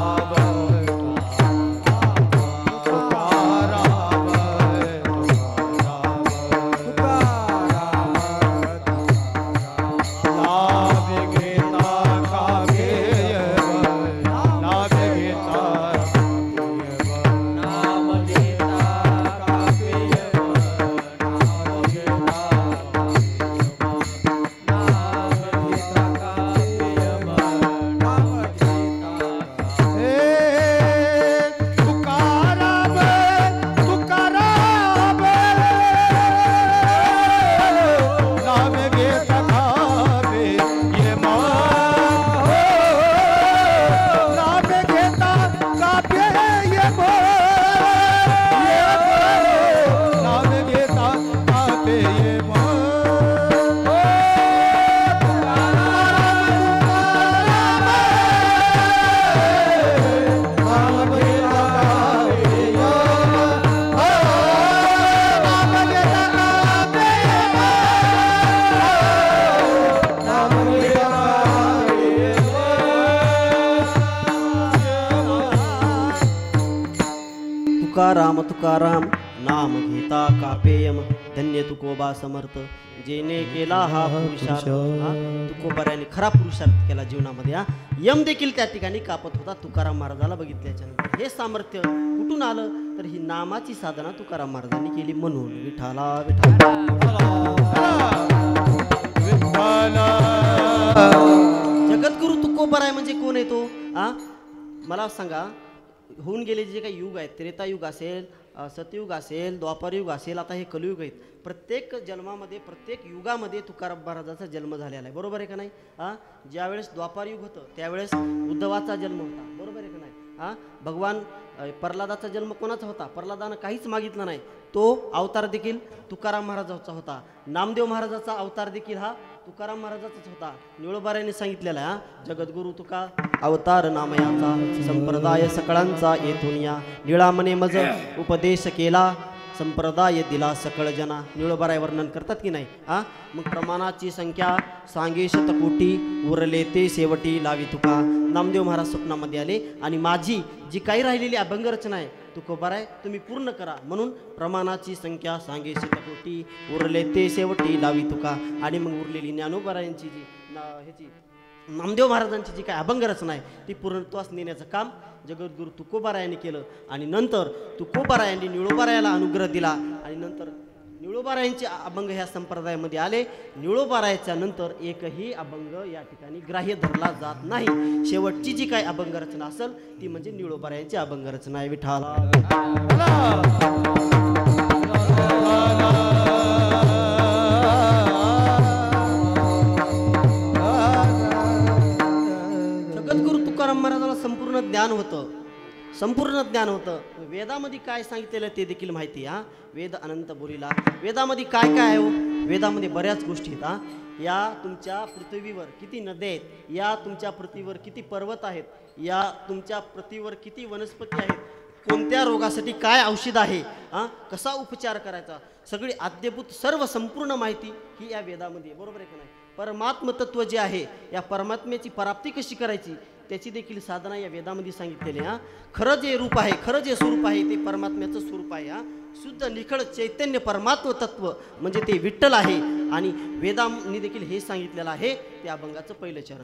तुकाराम तुकाराम नाम घेता कापेयम धन्य तुकोबा समर्थ जेने केला हा पुरुषार्थ. तुकोबाराने खरा पुरुषार्थ केला जीवनामध्ये. यम देखील त्या ठिकाणी कापत होता तुकाराम महाराजाला बघितल्याच्या नंतर. हे सामर्थ्य कुठून आलं तर ही नामाची साधना तुकाराम महाराजांनी केली म्हणून विठाला विठाला. जगद्गुरु तुकोबराय म्हणजे कोण आहे तो? मला सांगा, होऊन गेले जे काही युग आहेत, त्रेतायुग असेल, सतयुग असेल, द्वापारयुग असेल, आता हे कलियुग आहेत. प्रत्येक जन्मामध्ये, प्रत्येक युगामध्ये तुकाराम महाराजाचा जन्म झालेला आहे. बरोबर आहे का नाही? ज्यावेळेस द्वापारयुग होतं त्यावेळेस उद्धवाचा जन्म होता. बरोबर आहे का नाही? भगवान प्रल्हादाचा जन्म कोणाचा होता? प्रल्हादानं काहीच मागितलं नाही, तो अवतार देखील तुकाराम महाराजाचा होता. नामदेव महाराजाचा अवतार देखील हा तुकाराम महाराजाचाच होता. निळोबाऱ्याने सांगितलेला आहे, जगद्गुरु तुका अवतार नामयाचा, संप्रदाय सकळांचा येथून या, निळामने मज उपदेश केला, संप्रदाय दिला सकळ जना. निळोबाराय वर्णन करतात की नाही? मग प्रमाणाची संख्या सांगे शतकोटी, उरले ते शेवटी लावी तुका. नामदेव महाराज स्वप्नामध्ये आले आणि माझी जी काही राहिलेली अभंग रचना आहे तुकोबाराय तुम्ही पूर्ण करा, म्हणून प्रमाणाची संख्या सांगे शतकोटी, उरले ते शेवटी लावी तुका. आणि मग उरलेली ज्ञानोबारायांची जी ह्याची नामदेव महाराजांची जी काही अभंग रचना आहे ती पूर्णत्वास नेण्याचं काम जगद्गुरु तुकोबारायांनी केलं. आणि नंतर तुकोबारायांनी निळोबारायाला अनुग्रह दिला आणि नंतर निळोबारायांचे अभंग ह्या संप्रदायामध्ये आले. निळोबारायाच्या नंतर एकही अभंग या ठिकाणी ग्राह्य धरला जात नाही. शेवटची जी काही अभंग रचना असेल ती म्हणजे निळोबारायांची अभंग रचना आहे. विठाला तुकाराम महाराजाला संपूर्ण ज्ञान होतं, संपूर्ण ज्ञान होतं. वेदामध्ये काय सांगितलेलं ते देखील माहिती आहे. वेद अनंत बोलीला. वेदामध्ये काय काय आहे हो? वेदामध्ये बऱ्याच गोष्टी आहेत. या तुमच्या पृथ्वीवर किती नद्या आहेत, या तुमच्या पृथ्वीवर किती पर्वत आहेत, या तुमच्या पृथ्वीवर किती वनस्पती आहेत, कोणत्या रोगासाठी काय औषध आहे, कसा उपचार करायचा, सगळी अद्यभूत सर्व संपूर्ण माहिती ही या वेदामध्ये. बरोबर आहे का नाही? परमात्म तत्व जे आहे, या परमात्म्याची प्राप्ती कशी करायची त्याची देखील साधना या वेदामध्ये सांगितलेली आहे. खरं जे रूप आहे, खरं जे स्वरूप आहे ते परमात्म्याचं स्वरूप आहे. शुद्ध निखळ चैतन्य परमात्म तत्व म्हणजे ते विठ्ठल आहे. आणि वेदांनी देखील हे सांगितलेलं आहे. ते अभंगाचं पहिलं चरण.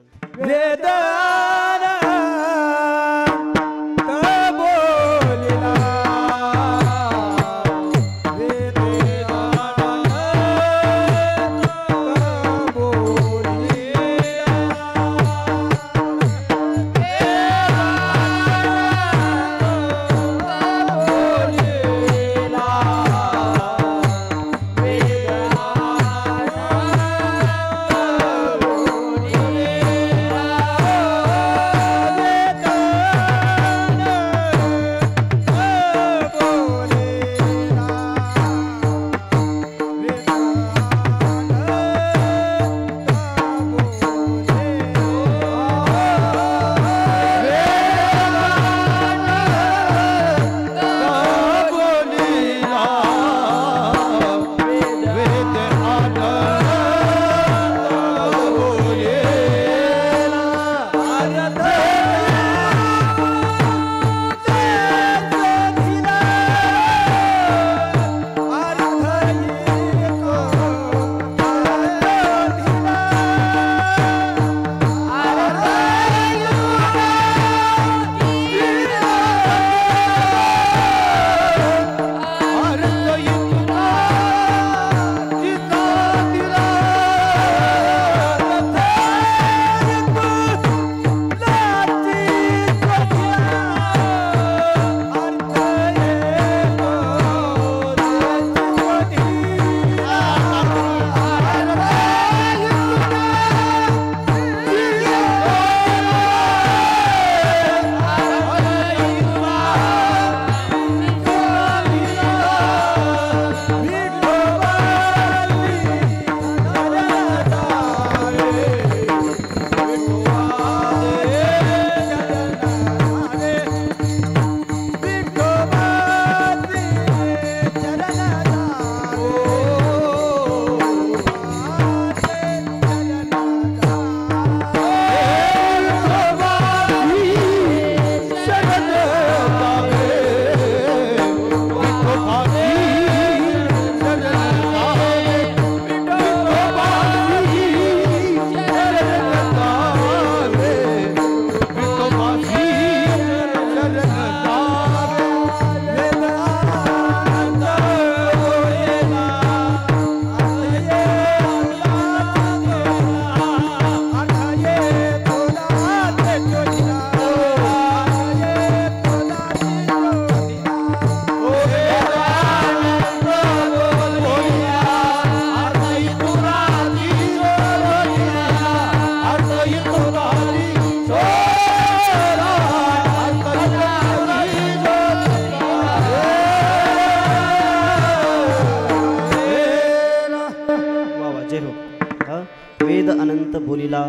वेद अनंत बोलिला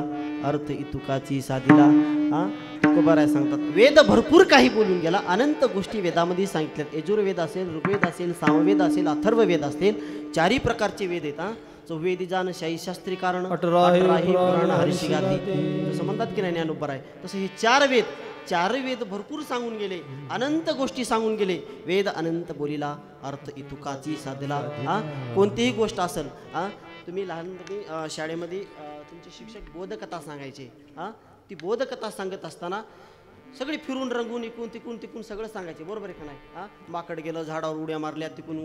अर्थ इतुकाची साधिला. हा तुकोबाराय सांगतात वेद भरपूर काही बोलून गेला, अनंत गोष्टी वेदामध्ये सांगितल्यात. यजुर्वेद असेल, ऋग्वेद असेल, सामवेद असेल, अथर्ववेद असेल, चारही प्रकारचे वेद आहेत. हा चौवेदी जाण शाही शास्त्री कारण अठराही पुराण हरिशी गाती, जसं म्हणतात की नाही ज्ञानोबर आहे तसं हे चार वेद भरपूर सांगून गेले, अनंत गोष्टी सांगून गेले. वेद अनंत बोलिला अर्थ इतुकाची साधला. हा कोणतीही गोष्ट असेल, हा तुम्ही लहानपणी शाळेमध्ये तुमचे शिक्षक बोधकथा सांगायचे. हा ती बोधकथा सांगत असताना सगळी फिरून रंगून इकून तिकून सगळं सांगायचे, बरोबर आहे का नाही. हा माकड गेलं, झाडावर उड्या मारल्या, तिकून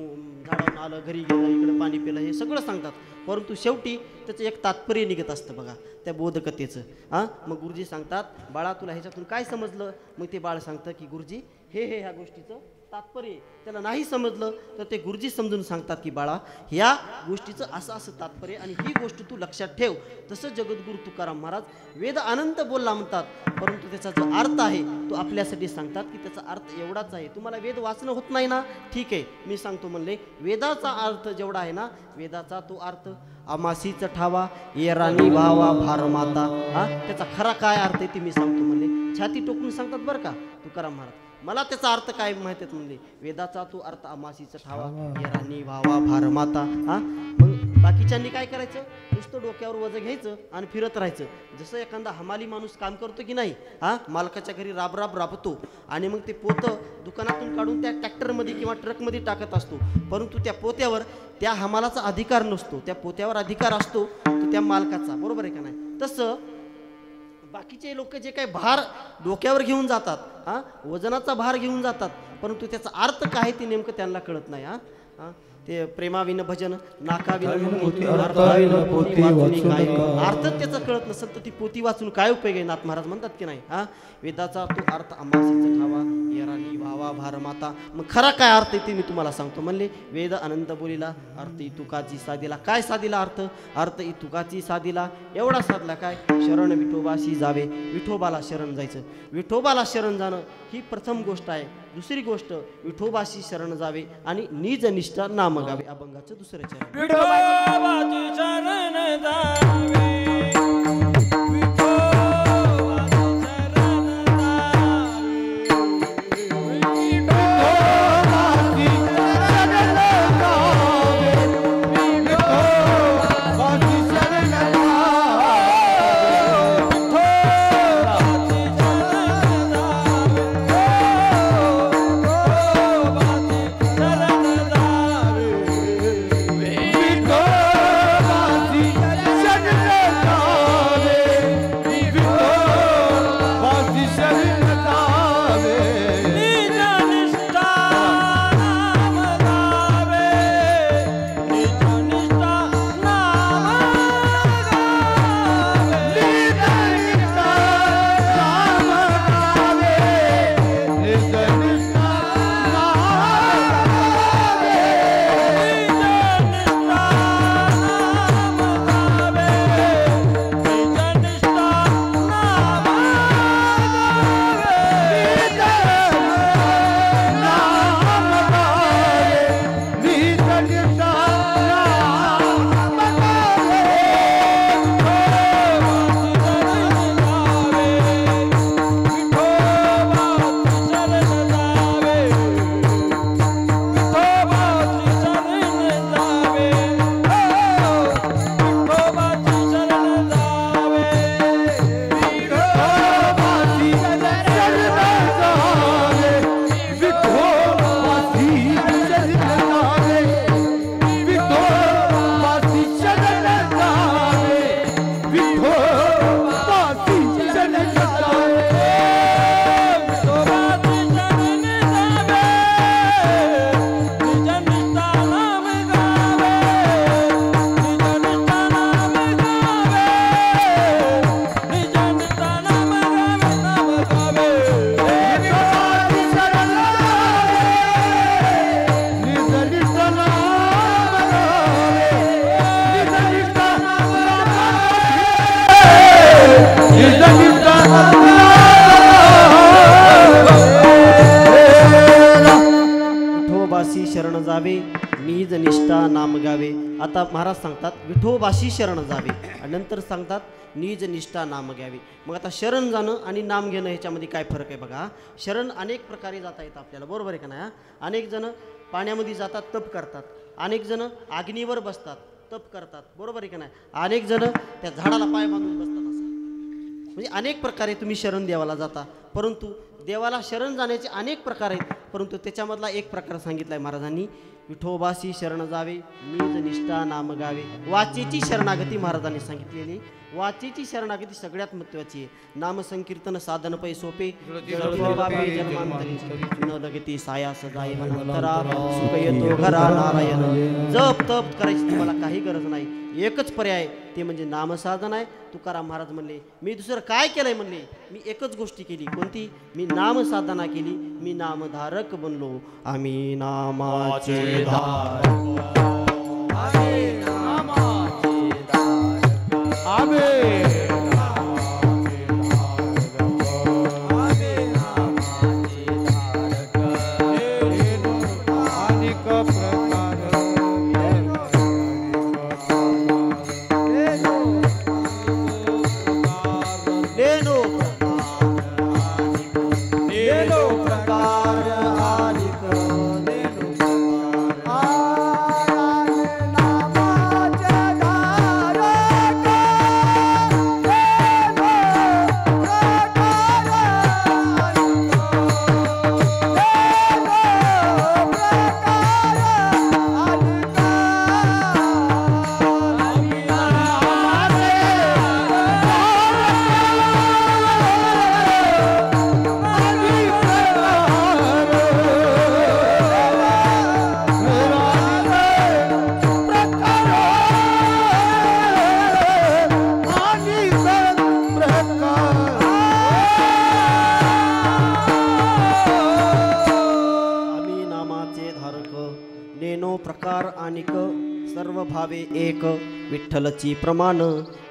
झाडावरून आलं, घरी गेलं, इकडे पाणी पिलं, हे सगळं सांगतात. परंतु शेवटी त्याचं एक तात्पर्य निघत असतं बघा त्या बोधकथेचं. हां मग गुरुजी सांगतात बाळा तुला ह्याच्यातून काय समजलं. मग ते बाळ सांगतं की गुरुजी हे ह्या गोष्टीचं तात्पर्य. त्याला नाही समजलं तर ते गुरुजी समजून सांगतात की बाळा ह्या गोष्टीचं असं तात्पर्य आणि ही गोष्ट तू लक्षात ठेव. तसं जगद्गुरु तुकाराम महाराज वेद अनंत बोलला म्हणतात, परंतु त्याचा जो अर्थ आहे तो आपल्यासाठी सांगतात की त्याचा अर्थ एवढाच आहे. तुम्हाला वेद वाचणं होत नाही ना, ठीक आहे मी सांगतो म्हणले वेदाचा अर्थ जेवढा आहे ना, वेदाचा तो अर्थ अमासीचा ठावा येरानी भावा भारमाता. हा त्याचा खरा काय अर्थ आहे ते मी सांगतो म्हणले. छाती टोकून सांगतात बरं का तुकाराम महाराज. मला त्याचा अर्थ काय माहिती आहे म्हणले, वेदाचा तो अर्थ अमासीचा ठावा येरानी भावा भारमाता. हा मग बाकीच्यांनी काय करायचं, नुसतं डोक्यावर वजन घ्यायचं आणि फिरत राहायचं. जसं एखादा हमाली माणूस काम करतो की नाही, हा मालकाच्या घरी राबतो आणि मग ते पोतं दुकानातून काढून त्या ट्रॅक्टरमध्ये किंवा ट्रकमध्ये टाकत असतो, परंतु त्या पोत्यावर त्या हमालाचा अधिकार नसतो, त्या पोत्यावर अधिकार असतो तो त्या मालकाचा, बरोबर आहे का नाही. तसं बाकीचे लोक जे काही भार डोक्यावर घेऊन जातात, हा वजनाचा भार घेऊन जातात, परंतु त्याचा अर्थ काय ते नेमकं त्यांना कळत नाही. हा ते प्रेमाविन भजन नाकाविन अर्थच त्याचं कळत नसेल तर ती पोती वाचून काय उपयोग आहे. नाथ महाराज म्हणतात की नाही, हा वेदाचा तो अर्थ अमासीचा ठावा येरानी भावा भारमाता. मग खरा काय अर्थ आहे ते मी तुम्हाला सांगतो. म्हणले वेद अनंत बोलिला अर्थ इतुकाची साधिला. काय साधिला अर्थ इतुकाची साधिला. एवढा साधला काय, शरण विठोबाशी जावे, विठोबाला शरण जायचं. विठोबाला शरण जाणं ही प्रथम गोष्ट आहे. दुसरी गोष्ट विठोबाशी शरण जावे आणि निज निष्ठा नाम गावे. अभंगाचं दुसरं चरण. विठोबाची शरण जावे, शरण जावे निज निष्ठा नाम गावे. आता महाराज सांगतात विठोबाशी शरण जावे आणि नंतर सांगतात निज निष्ठा नाम घ्यावे. मग आता शरण जाणं आणि नाम घेणं ह्याच्यामध्ये काय फरक आहे बघा. शरण अनेक प्रकारे जाता येतं आपल्याला, बरोबर आहे का नाही. अनेक जण पाण्यामध्ये जातात, तप करतात. अनेक जण अग्नीवर बसतात, तप करतात, बरोबर आहे का नाही. अनेक जण त्या झाडाला पाय बांधून बसतात. असं म्हणजे अनेक प्रकारे तुम्ही शरण देवाला जाता. परंतु देवाला शरण जाण्याचे अनेक प्रकार आहेत, परंतु त्याच्यामधला एक प्रकार सांगितला आहे महाराजांनी. विठोबासी शरण जावे, निज निष्ठा नाम गावे. वाचेची शरणागती महाराजांनी सांगितलेली. वाचेची शरणागती सगळ्यात महत्त्वाची आहे. नामसंकीर्तन साधन पै सोपे, जन्मांतरी न लगती साया सजाय वनांतरा, सुख येतो घरा नारायण. जप तप करायची तुम्हाला काही गरज नाही. एकच पर्याय ते म्हणजे नामसाधन आहे. तुकाराम महाराज म्हणले मी दुसरं काय केलंय म्हणले, मी एकच गोष्टी केली. कोणती? मी नामसाधना केली, मी नामधारक बनलो. आम्ही नामाचे धारक, आम्ही नामाचे धारक, आम्ही सर्व भावे एक विठ्ठलची प्रमाण.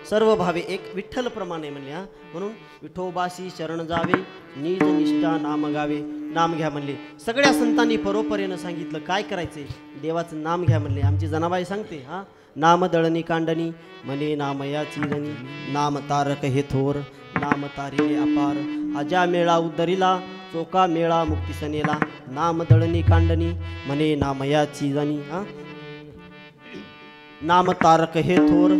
सर्व भावे एक विठ्ठल प्रमाणे म्हणल्या. म्हणून विठोबाशी शरण जावे, निज निष्ठा नाम गावे. नाम घ्या म्हणले. सगळ्या संतांनी परोपरेनं सांगितलं काय करायचे, देवाचं नाम घ्या म्हणले. आमची जनाबाई सांगते नाम दळणी कांडणी म्हणे नामयाची धनी. नाम तारक हे थोर, नाम तारिले अपार. अजा मेळा उदरीला, चोका मेळा मुक्तिसनेला. नाम दळणी कांडणी म्हणे नामयाची धनी. नाम तारक हे थोर,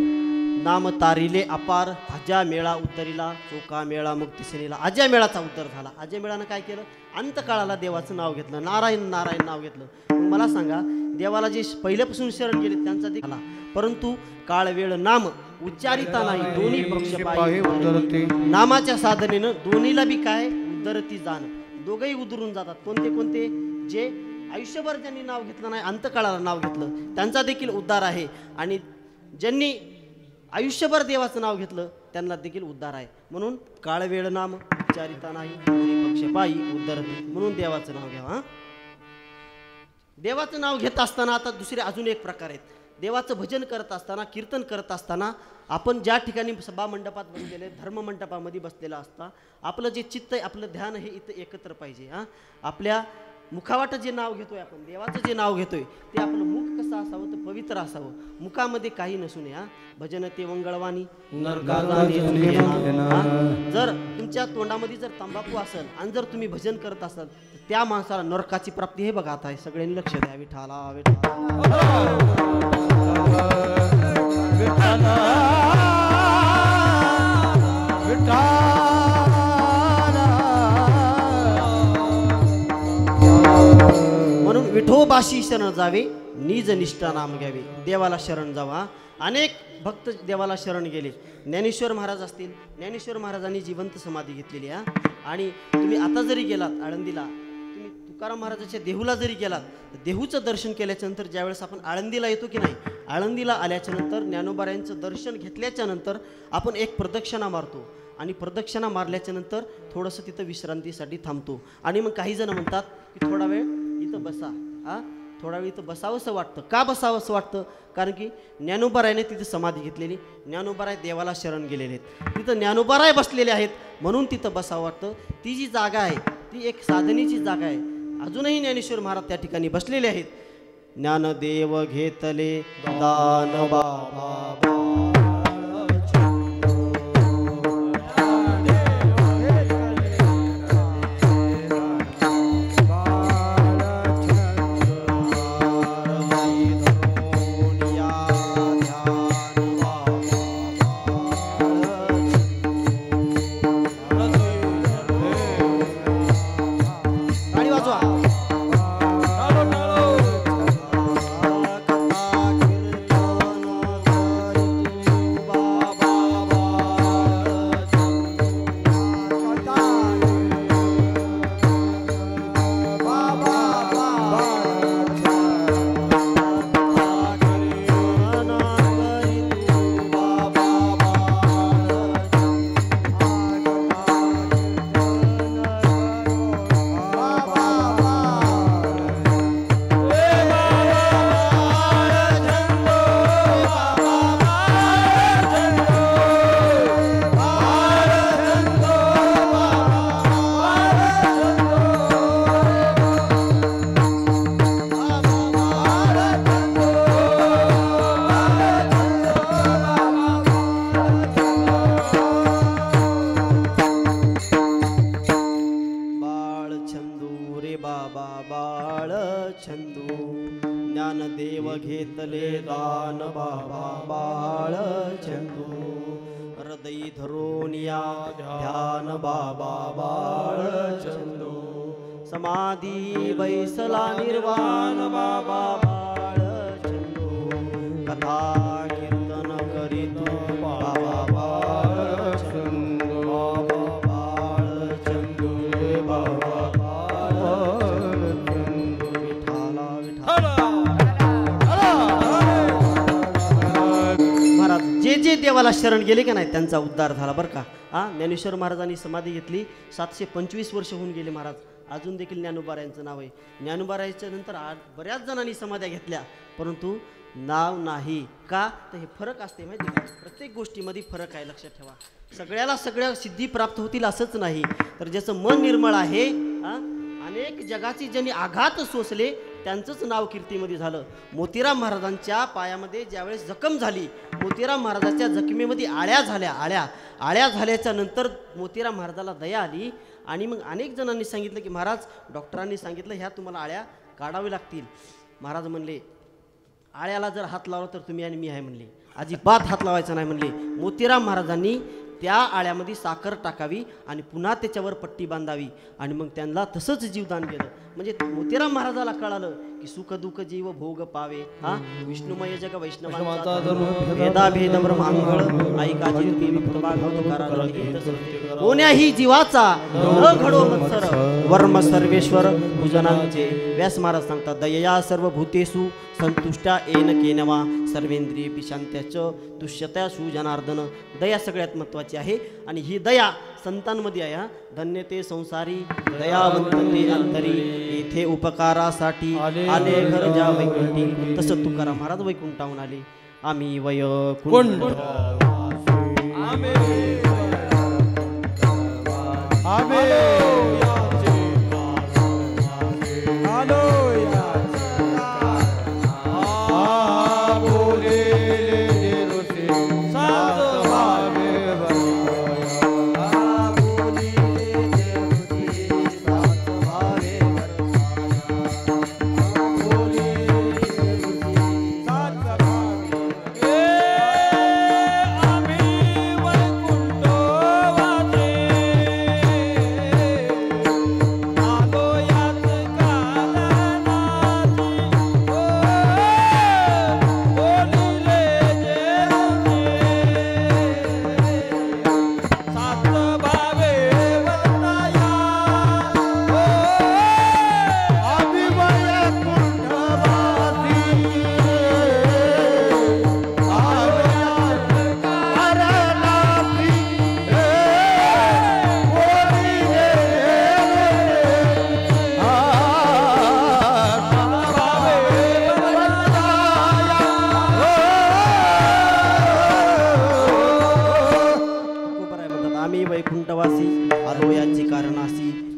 नाम तारिले अपार. अजा मेळा उतरिला, चोका मेळा मुक्तिसेनेला. अजा मेळाचा उद्धार झाला. अजा मेळानं काय केलं, अंतकाळाला देवाचं नाव घेतलं, नारायण नारायण नाव घेतलं. मला सांगा, देवाला जे पहिल्यापासून शरण गेले त्यांचा देखील, परंतु काळ वेळ नाम उच्चारिता नाही, दोन्ही पक्ष पायी. नामाच्या साधनेनं दोन्हीला बी काय उद्धरती जाण. दोघंही उधरून जातात. कोणते कोणते? जे आयुष्यभर ज्यांनी नाव घेतलं नाही, अंतकाळाला नाव घेतलं, त्यांचा देखील उद्धार आहे. आणि ज्यांनी आयुष्यभर देवाचं नाव घेतलं त्यांना देखील उद्धार आहे. म्हणून काळ वेळ नाम उच्चारिता नाही, दोन्ही पक्ष पायी उद्धरती. म्हणून देवाचं नाव घ्यावं. देवाचं नाव घेत असताना आता दुसरे अजून एक प्रकार आहेत. देवाचं भजन करत असताना, कीर्तन करत असताना आपण ज्या ठिकाणी सभा मंडपात बसलेले, धर्म मंडपामध्ये बसलेला असता, आपलं जे चित्त आहे, आपलं ध्यान हे इथं एकत्र पाहिजे. आपल्या मुखावाटं जे नाव घेतोय आपण, देवाचं जे नाव घेतोय ते आपलं मुख कसं असावं तर पवित्र असावं. मुखामध्ये काही नसू नये. भजन ते मंगळवाणी जर तुमच्या तोंडामध्ये जर तंबाखू असेल आणि जर तुम्ही भजन करत असाल तर त्या माणसाला नरकाची प्राप्ती. हे बघा आता सगळ्यांनी लक्ष द्या. विठाला म्हणून विठोबाशी शरण जावे, निज निष्ठा नाम घ्यावे. देवाला शरण जावा. अनेक भक्त देवाला शरण गेले. ज्ञानेश्वर महाराज असतील, ज्ञानेश्वर महाराजांनी जिवंत समाधी घेतलेली आहे. आणि तुम्ही आता जरी गेलात आळंदीला, तुम्ही तुकाराम महाराजाच्या देहूला जरी गेलात, देहूचं दर्शन केल्याच्या नंतर ज्यावेळेस आपण आळंदीला येतो की नाही, आळंदीला आल्याच्या नंतर ज्ञानोबारायांचं दर्शन घेतल्याच्या नंतर आपण एक प्रदक्षिणा मारतो. आणि प्रदक्षिणा मारल्याच्या नंतर थोडंसं तिथं विश्रांतीसाठी थांबतो. आणि मग काही जण म्हणतात की थोडा वेळ इथं बसा. थोडा वेळ इथं बसावंसं वाटतं. का बसावंसं वाटतं? कारण की ज्ञानोबारायने तिथं समाधी घेतलेली. ज्ञानोबाराय देवाला शरण गेलेले आहेत. तिथं ज्ञानोबाराय बसलेले आहेत म्हणून तिथं बसावं वाटतं. ती जी जागा आहे ती एक साधनेची जागा आहे. अजूनही ज्ञानेश्वर महाराज त्या ठिकाणी बसलेले आहेत. ज्ञानदेव घेतले दान बाबा घेतले दान बाबा बाळ चंदू हृदयी धरोनिया ध्यान बाबा बाळ चंदू समाधी बैसला निर्वाण बाबा बाळ चंदू कथा कीर्तन करीत बाबा बाळ चंदू बाबा बाळ चंदू बाबा बाळ चंदू विठाला विठाला महाराज जे जे देवाला शरण गेले का नाही त्यांचा उद्धार झाला बरं का. ज्ञानेश्वर महाराजांनी समाधी घेतली 725 वर्ष होऊन गेले महाराज. अजून देखील ज्ञानोबारायांचं नाव आहे. ज्ञानोबारायांच्या नंतर बऱ्याच जणांनी समाध्या घेतल्या परंतु नाव नाही का तर हे फरक असते माहिती का. प्रत्येक गोष्टीमध्ये फरक आहे लक्षात ठेवा. सगळ्याला सगळ्या सिद्धी प्राप्त होतील असंच नाही. तर ज्याचं मन निर्मळ आहे अनेक जगाची ज्यांनी आघात सोसले त्यांचंच नाव कीर्तीमध्ये झालं. मोतीराम महाराजांच्या पायामध्ये ज्यावेळेस जखम झाली मोतीराम महाराजाच्या जखमेमध्ये आळ्या झाल्या. आळ्या झाल्याच्या नंतर मोतीराम महाराजाला दया आली आणि मग अनेक जणांनी सांगितलं की महाराज डॉक्टरांनी सांगितलं ह्या तुम्हाला आळ्या काढाव्या लागतील. महाराज म्हणले आळ्याला जर हात लावला तर तुम्ही आणि मी आहे म्हणले. अजिबात हात लावायचा नाही म्हणले. मोतीराम महाराजांनी त्या आळ्यामध्ये साखर टाकावी आणि पुन्हा त्याच्यावर पट्टी बांधावी आणि मग त्यांना तसंच जीवदान केलं. म्हणजे मोतीराम महाराजाला कळालं की सुख दुःख जीव भोग पावे विष्णुमय जग वैष्णवांचा भेदा भेद ब्रह्मांगळ ऐकाजी तुम्ही भक्त भागवत करा कोण्याही जीवाचा न घडो मत्सर वर्म सर्वेश्वर पूजनांचे. व्यास महाराज सांगतात दयया सर्व भूतेषु संतुष्टा येन केनवा सर्वेंद्रिय पिशांत्याच दुष्यत्या सुजनार्दन. दया सगळ्यात महत्वाची आहे आणि ही दया संतांमध्ये आहे. धन्य ते संसारी दयावंत ते अंतरी येथे उपकारासाठी आले घर ज्या वैकुंठी. तसं तुकाराम महाराज वैकुंठाहून आले. आम्ही वैकुंठ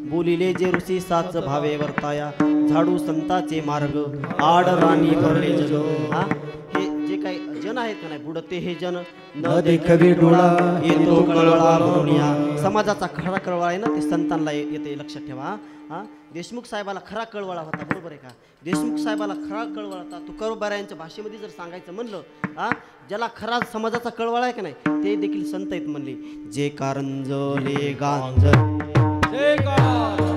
बोलिले जे ऋषी साच भावे वर्ताया झाडू संताचे मार्ग आड राणी भरले जग. हे जे काही जन आहेत का नाही बुडते हे जन न देखवे डोळा येतो कळवळा म्हणून. समाजाचा खरा कळवळा आहे ना ते संतांना येते लक्षात ठेवा. देशमुख साहेबाला खरा कळवळा होता बरोबर आहे का. देशमुख साहेबाला खरा कळवळा होता. तुकारामांच्या भाषेमध्ये जर सांगायचं म्हणलं ज्याला खरा समाजाचा कळवळा आहे का नाही ते देखील संत आहेत म्हणले. जे कारंजले गांजले गांजले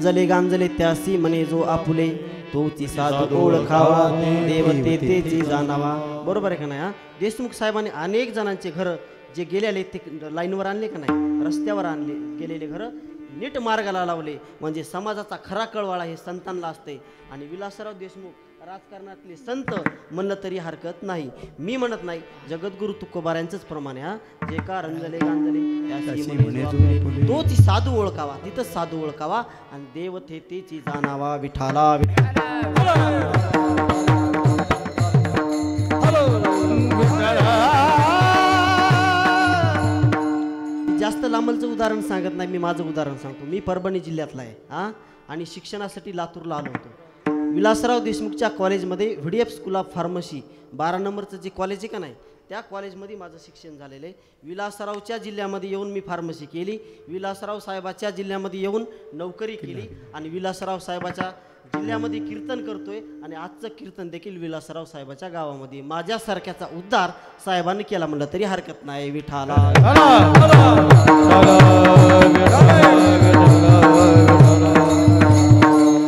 रंजले गांजले त्यासी म्हणे जो आपुले तोची साधू ओळखावा देव तेची जाणावा. बरोबर आहे का नाही? देशमुख साहेबांनी अनेक जणांचे घर जे गेलेले ते लाईनवर आणले का नाही, रस्त्यावर आणले गेलेले घर नीट मार्गाला लावले. म्हणजे समाजाचा खरा कळवाळा हे संतांना असते. आणि विलासराव देशमुख राजकारणातले संत म्हणलं तरी हरकत नाही. मी म्हणत नाही, जगद्गुरु तुकोबाऱ्यांचंच प्रमाणे जे का रंजले गांजले त्यासी म्हणे जो आपुले तोची साधू ओळखावा, तिथंच साधू ओळखावा आणि देव तेची जाणावा. विठाला जास्त लांबलचं उदाहरण सांगत नाही, मी माझं उदाहरण सांगतो. मी परभणी जिल्ह्यातला आहे आणि शिक्षणासाठी लातूरला आलो होतो. विलासराव देशमुखच्या कॉलेजमध्ये व्हीडीएफ स्कूल ऑफ फार्मसी 12 नंबरचं जे कॉलेज आहे का नाही, त्या कॉलेजमध्ये माझं शिक्षण झालेलं आहे. विलासरावच्या जिल्ह्यामध्ये येऊन मी फार्मसी केली, विलासराव साहेबाच्या जिल्ह्यामध्ये येऊन नोकरी केली आणि विलासराव साहेबाच्या जिल्ह्यामध्ये कीर्तन करतोय. आणि आजचं कीर्तन देखील विलासराव साहेबाच्या गावामध्ये माझ्यासारख्याचा उद्धार साहेबांनी केला म्हणलं तरी हरकत नाही. विठाला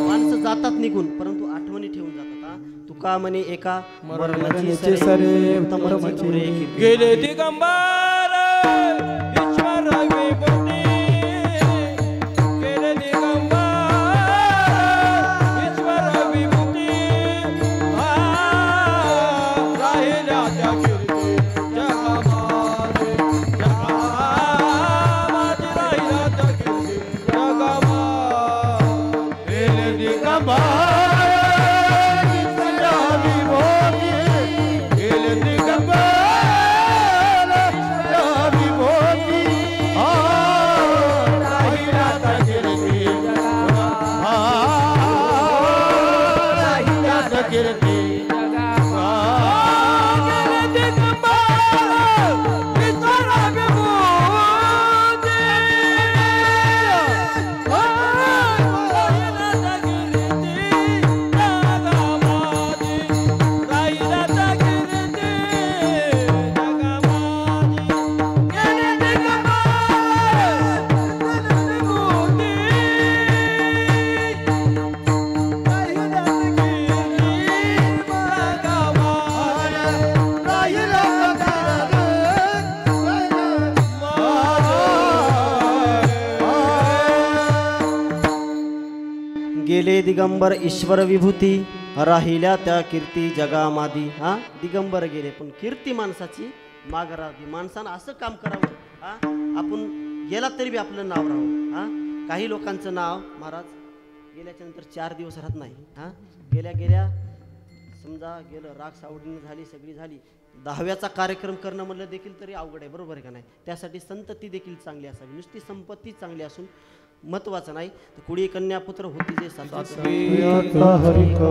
माणसं जातात निघून, परंतु आठवणी ठेवून जातात. तुका म्हणे एका मरणाची सरे उत्तमाची पुरे गेले दिगंबर ईश्वर विभूती, गेले दिगंबर ईश्वर विभूती, राहिल्या त्या कीर्ती जगामध्ये, जगामध्ये राहिल्या त्या कीर्ती जगामध्ये. गेले दिगंबर गेले दिगंबर ईश्वर विभूती, राहिल्या त्या कीर्ती जगामादी. दिगंबर गेले पण कीर्ती माणसाची माग राहते. माणसानं असं काम करावं आपण गेला तरी बी आपलं नाव राहावं. काही लोकांचं नाव महाराज गेल्याच्या नंतर 4 दिवस राहत नाही. गेल्या गेल्या समजा गेलं, राग सावडीनं झाली, सगळी झाली, 10व्याचा कार्यक्रम करणं म्हणलं देखील तरी अवघड आहे. बरोबर आहे का नाही? त्यासाठी संतती देखील चांगली असावी. नुसती संपत्ती चांगली असून महत्वाचं नाही. तर कुडी कन्या पुत्र होती जे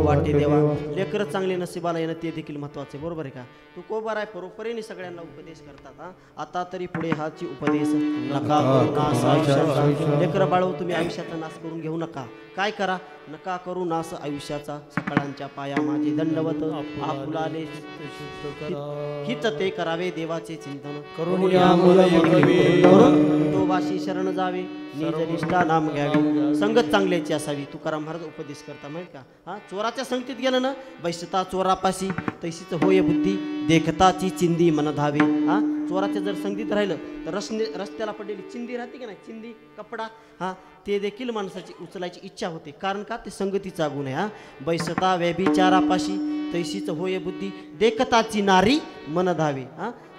वाटे देवा, लेकर चांगले नशिबाला येणं ते देखील महत्वाचे. बरोबर आहे का? तू कोबार आहे, परोपरीने सगळ्यांना उपदेश करतात. आता तरी पुढे हाची उपदेश नका करू नाश. लेकर बाळव तुम्ही आयुष्याचा नाश करून घेऊ नका. काय करा? नका करू नाश आयुष्याचा, सकाळांच्या पाया माझे दंडवत आपुलाले हित ते करावे देवाचे चिंतन करून तो वाशी शरण जावे निज निष्ठा नाम घ्यावे. संगत चांगल्याची असावी. तुकाराम महाराज उपदेश करता माहित का? चोराच्या संगतीत गेलं ना, बैसता चोरापाशी तैसीच होय बुद्धी, देखताची चिंदी मन धावे. चोराच्या जर संगतीत राहिलं तर रस्त्याला पडलेली चिंदी राहते की नाही, चिंदी कपडा, ते देखील माणसाची उचलायची इच्छा होते. कारण का? ते संगतीचा गुण आहे. बैसता व्यभिचारापाशी तैसीच होय बुद्धी, देखताची नारी मन धावे.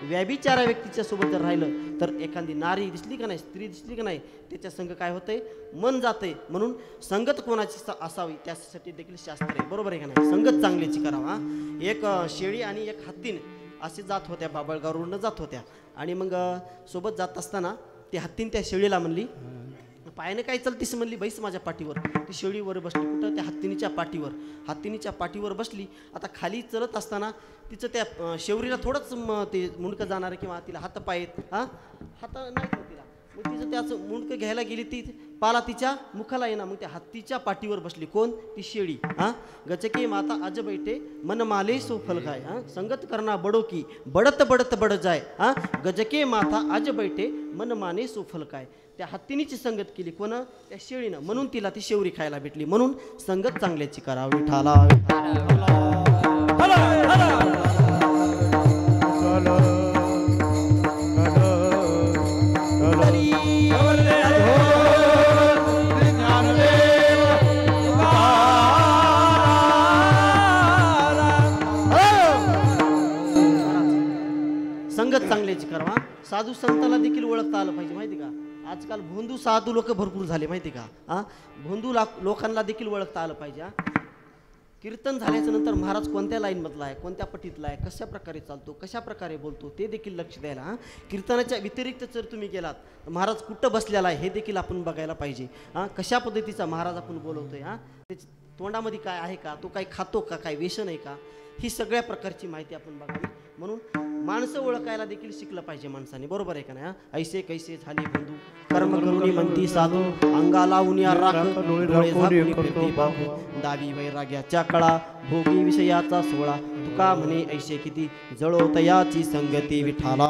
व्यभिचारा व्यक्तीच्या सोबत जर राहिलं तर एखादी नारी दिसली का नाही, स्त्री दिसली का नाही, त्याच्या संग काय होतंय? मन जातंय. म्हणून संगत कोणाची असावी त्यासाठी देखील शास्त्र आहे. बरोबर आहे का नाही? संगत चांगल्याची करावा. एक शेळी आणि एक हत्तीने असे जात होत्या, बाबळगाववरून जात होत्या. आणि मग सोबत जात असताना ती हत्तीने त्या शेळीला म्हणली, पायाने काय चालतीस म्हणली, बैस माझ्या पाठीवर. ती शेळीवर बसली. कुठं? त्या हत्तीनीच्या पाठीवर. हत्तीनीच्या पाठीवर बसली. आता खाली चलत असताना तिचं त्या शेवरीला थोडंच ते मुंडकं जाणार किंवा तिला हात पायत हात नाही तिला. मग तिचं त्याचं मुंडकं घ्यायला गेली, ती पाला तिच्या मुखाला येणार. मग त्या हत्तीच्या पाठीवर बसली. कोण? ती शेळी. गचके माता अज बैठे मन माले सो फल खाय. संगत करना बडो की बडत बडत बड जाय. गजके माता अज बैठे मन माने सो फल काय. त्या हत्तीनीची संगत केली. कोण? त्या शेळीनं. म्हणून तिला ती शेवरी खायला भेटली. म्हणून संगत चांगल्याची करावी. विठाला संगत चांगल्याची करावा. साधू संताला देखील ओळखता आलं पाहिजे. माहिती का? आजकाल भोंदू साधू लोक भरपूर झाले. माहिती का? भोंदू लोकांना देखील ओळखता आलं पाहिजे. कीर्तन झाल्याच्या नंतर महाराज कोणत्या लाईनमधला आहे, कोणत्या पटीतला आहे, कशा प्रकारे चालतो, कशा प्रकारे बोलतो ते देखील लक्ष द्यायला. कीर्तनाच्या व्यतिरिक्त जर तुम्ही गेलात तर महाराज कुठं बसलेला आहे हे देखील आपण बघायला पाहिजे. कशा पद्धतीचा महाराज आपण बोलवतोय, त्याच्या तोंडामध्ये काय आहे का, तो काही खातो का, काय व्यसन आहे का, ही सगळ्या प्रकारची माहिती आपण बघावी. म्हणून माणसं ओळखायला देखील शिकलं पाहिजे माणसाने. बरोबर आहे का नाही? ऐसे कैसे झाले बंधू, कर्म करुणी म्हणती साधू, अंगाला उनिया राख, डोळे झाकून फिरती बाहू, दावी वैराग्याच्या कळा, भोगी विषयाचा सोळा, तुका म्हणे ऐसे किती, जळो तयाची संगती. विठाला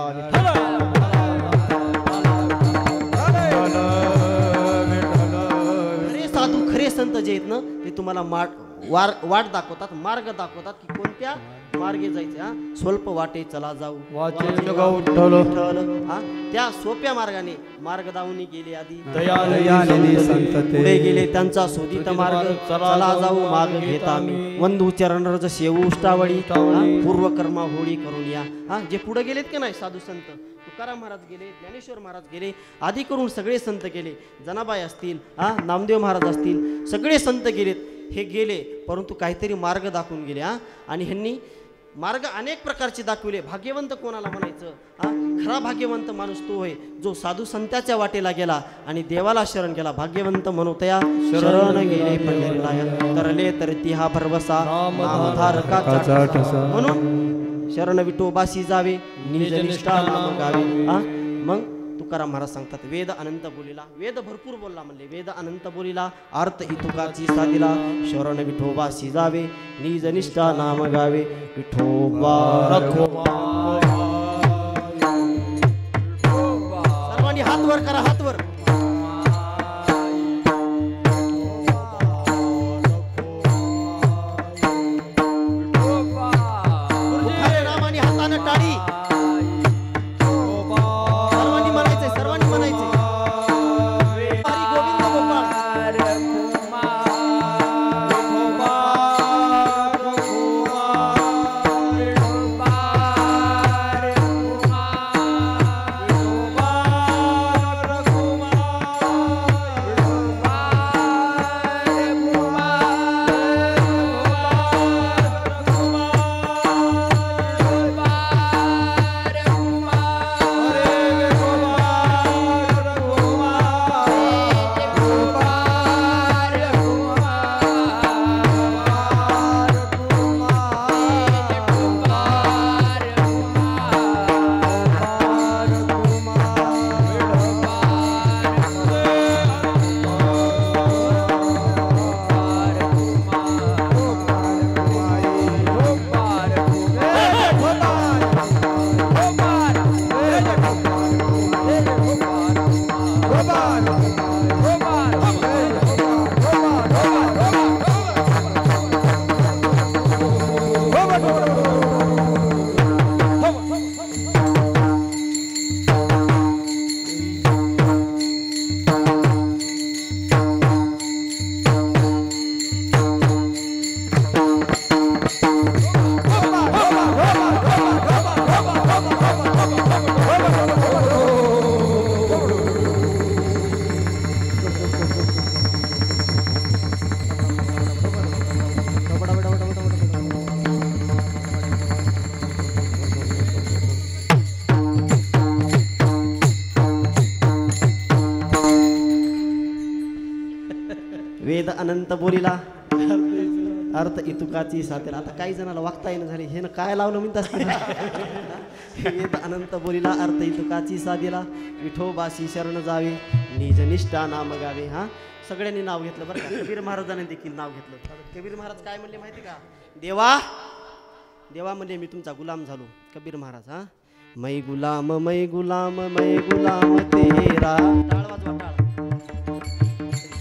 खरे साधू खरे संत जे आहेत ना ते तुम्हाला वाट दाखवतात, मार्ग दाखवतात की कोणत्या मार्गे जायचे. स्वल्प वाटे चला जाऊ, त्या सोप्या मार्गाने मार्ग दावून गेले आधी, पुढे गेले त्यांचा शोधित मार्ग, चला जाऊ मार्ग घेता आम्ही, वंधू चरण रज शेवू उष्टावळी, पूर्वकर्मा होळी करून या. जे पुढे गेलेत की नाही साधू संत, तुकाराम महाराज गेले, ज्ञानेश्वर महाराज गेले, आधी करून सगळे संत गेले, जनाबाई असतील, नामदेव महाराज असतील, सगळे संत गेलेत. हे गेले परंतु काहीतरी मार्ग दाखवून गेले. आणि ह्यांनी मार्ग अनेक प्रकारचे दाखवले. भाग्यवंत कोणाला म्हणायचं? खरा भाग्यवंत माणूस तो होय जो साधू संतांच्या वाटेला गेला आणि देवाला शरण गेला. भाग्यवंत म्हणूतया शरण गेले पंढरीला, तरले तरती हा भरवसा, नामधारकाचा ठसा. म्हणून शरण विठोबाशी जावे, निज निष्ठा नाम गावे. मग तुकाराम महाराज सांगतात वेद अनंत बोलिला. वेद भरपूर बोलला म्हणले. वेद अनंत बोलिला, अर्थ इतुकाची साधिला, शरण विठोबाशी जावे, निज निष्ठा नाम गावे. विठोबा रखोबा. सर्वांनी हात वर करा, हात वर. नामाने हातानं टाळी. वेद अनंत बोलिला, अर्थ इतुकाची सातेला. आता काही जणाला वागता येणं झाले, हे ना काय लावलं म्हणतात. वेद अनंत बोलिला, अर्थ इतुकाची साधीला, विठोबाशी शरण जावे, निज निष्ठा नाम गावे. सगळ्यांनी नाव घेतलं बरं का. कबीर महाराजांनी देखील नाव घेतलं. कबीर महाराज काय म्हणले माहिती का? देवा देवा म्हणजे मी तुमचा गुलाम झालो. कबीर महाराज मैं गुलाम मैं गुलाम मैं गुलाम तेरा टाळ वाजवा टाळ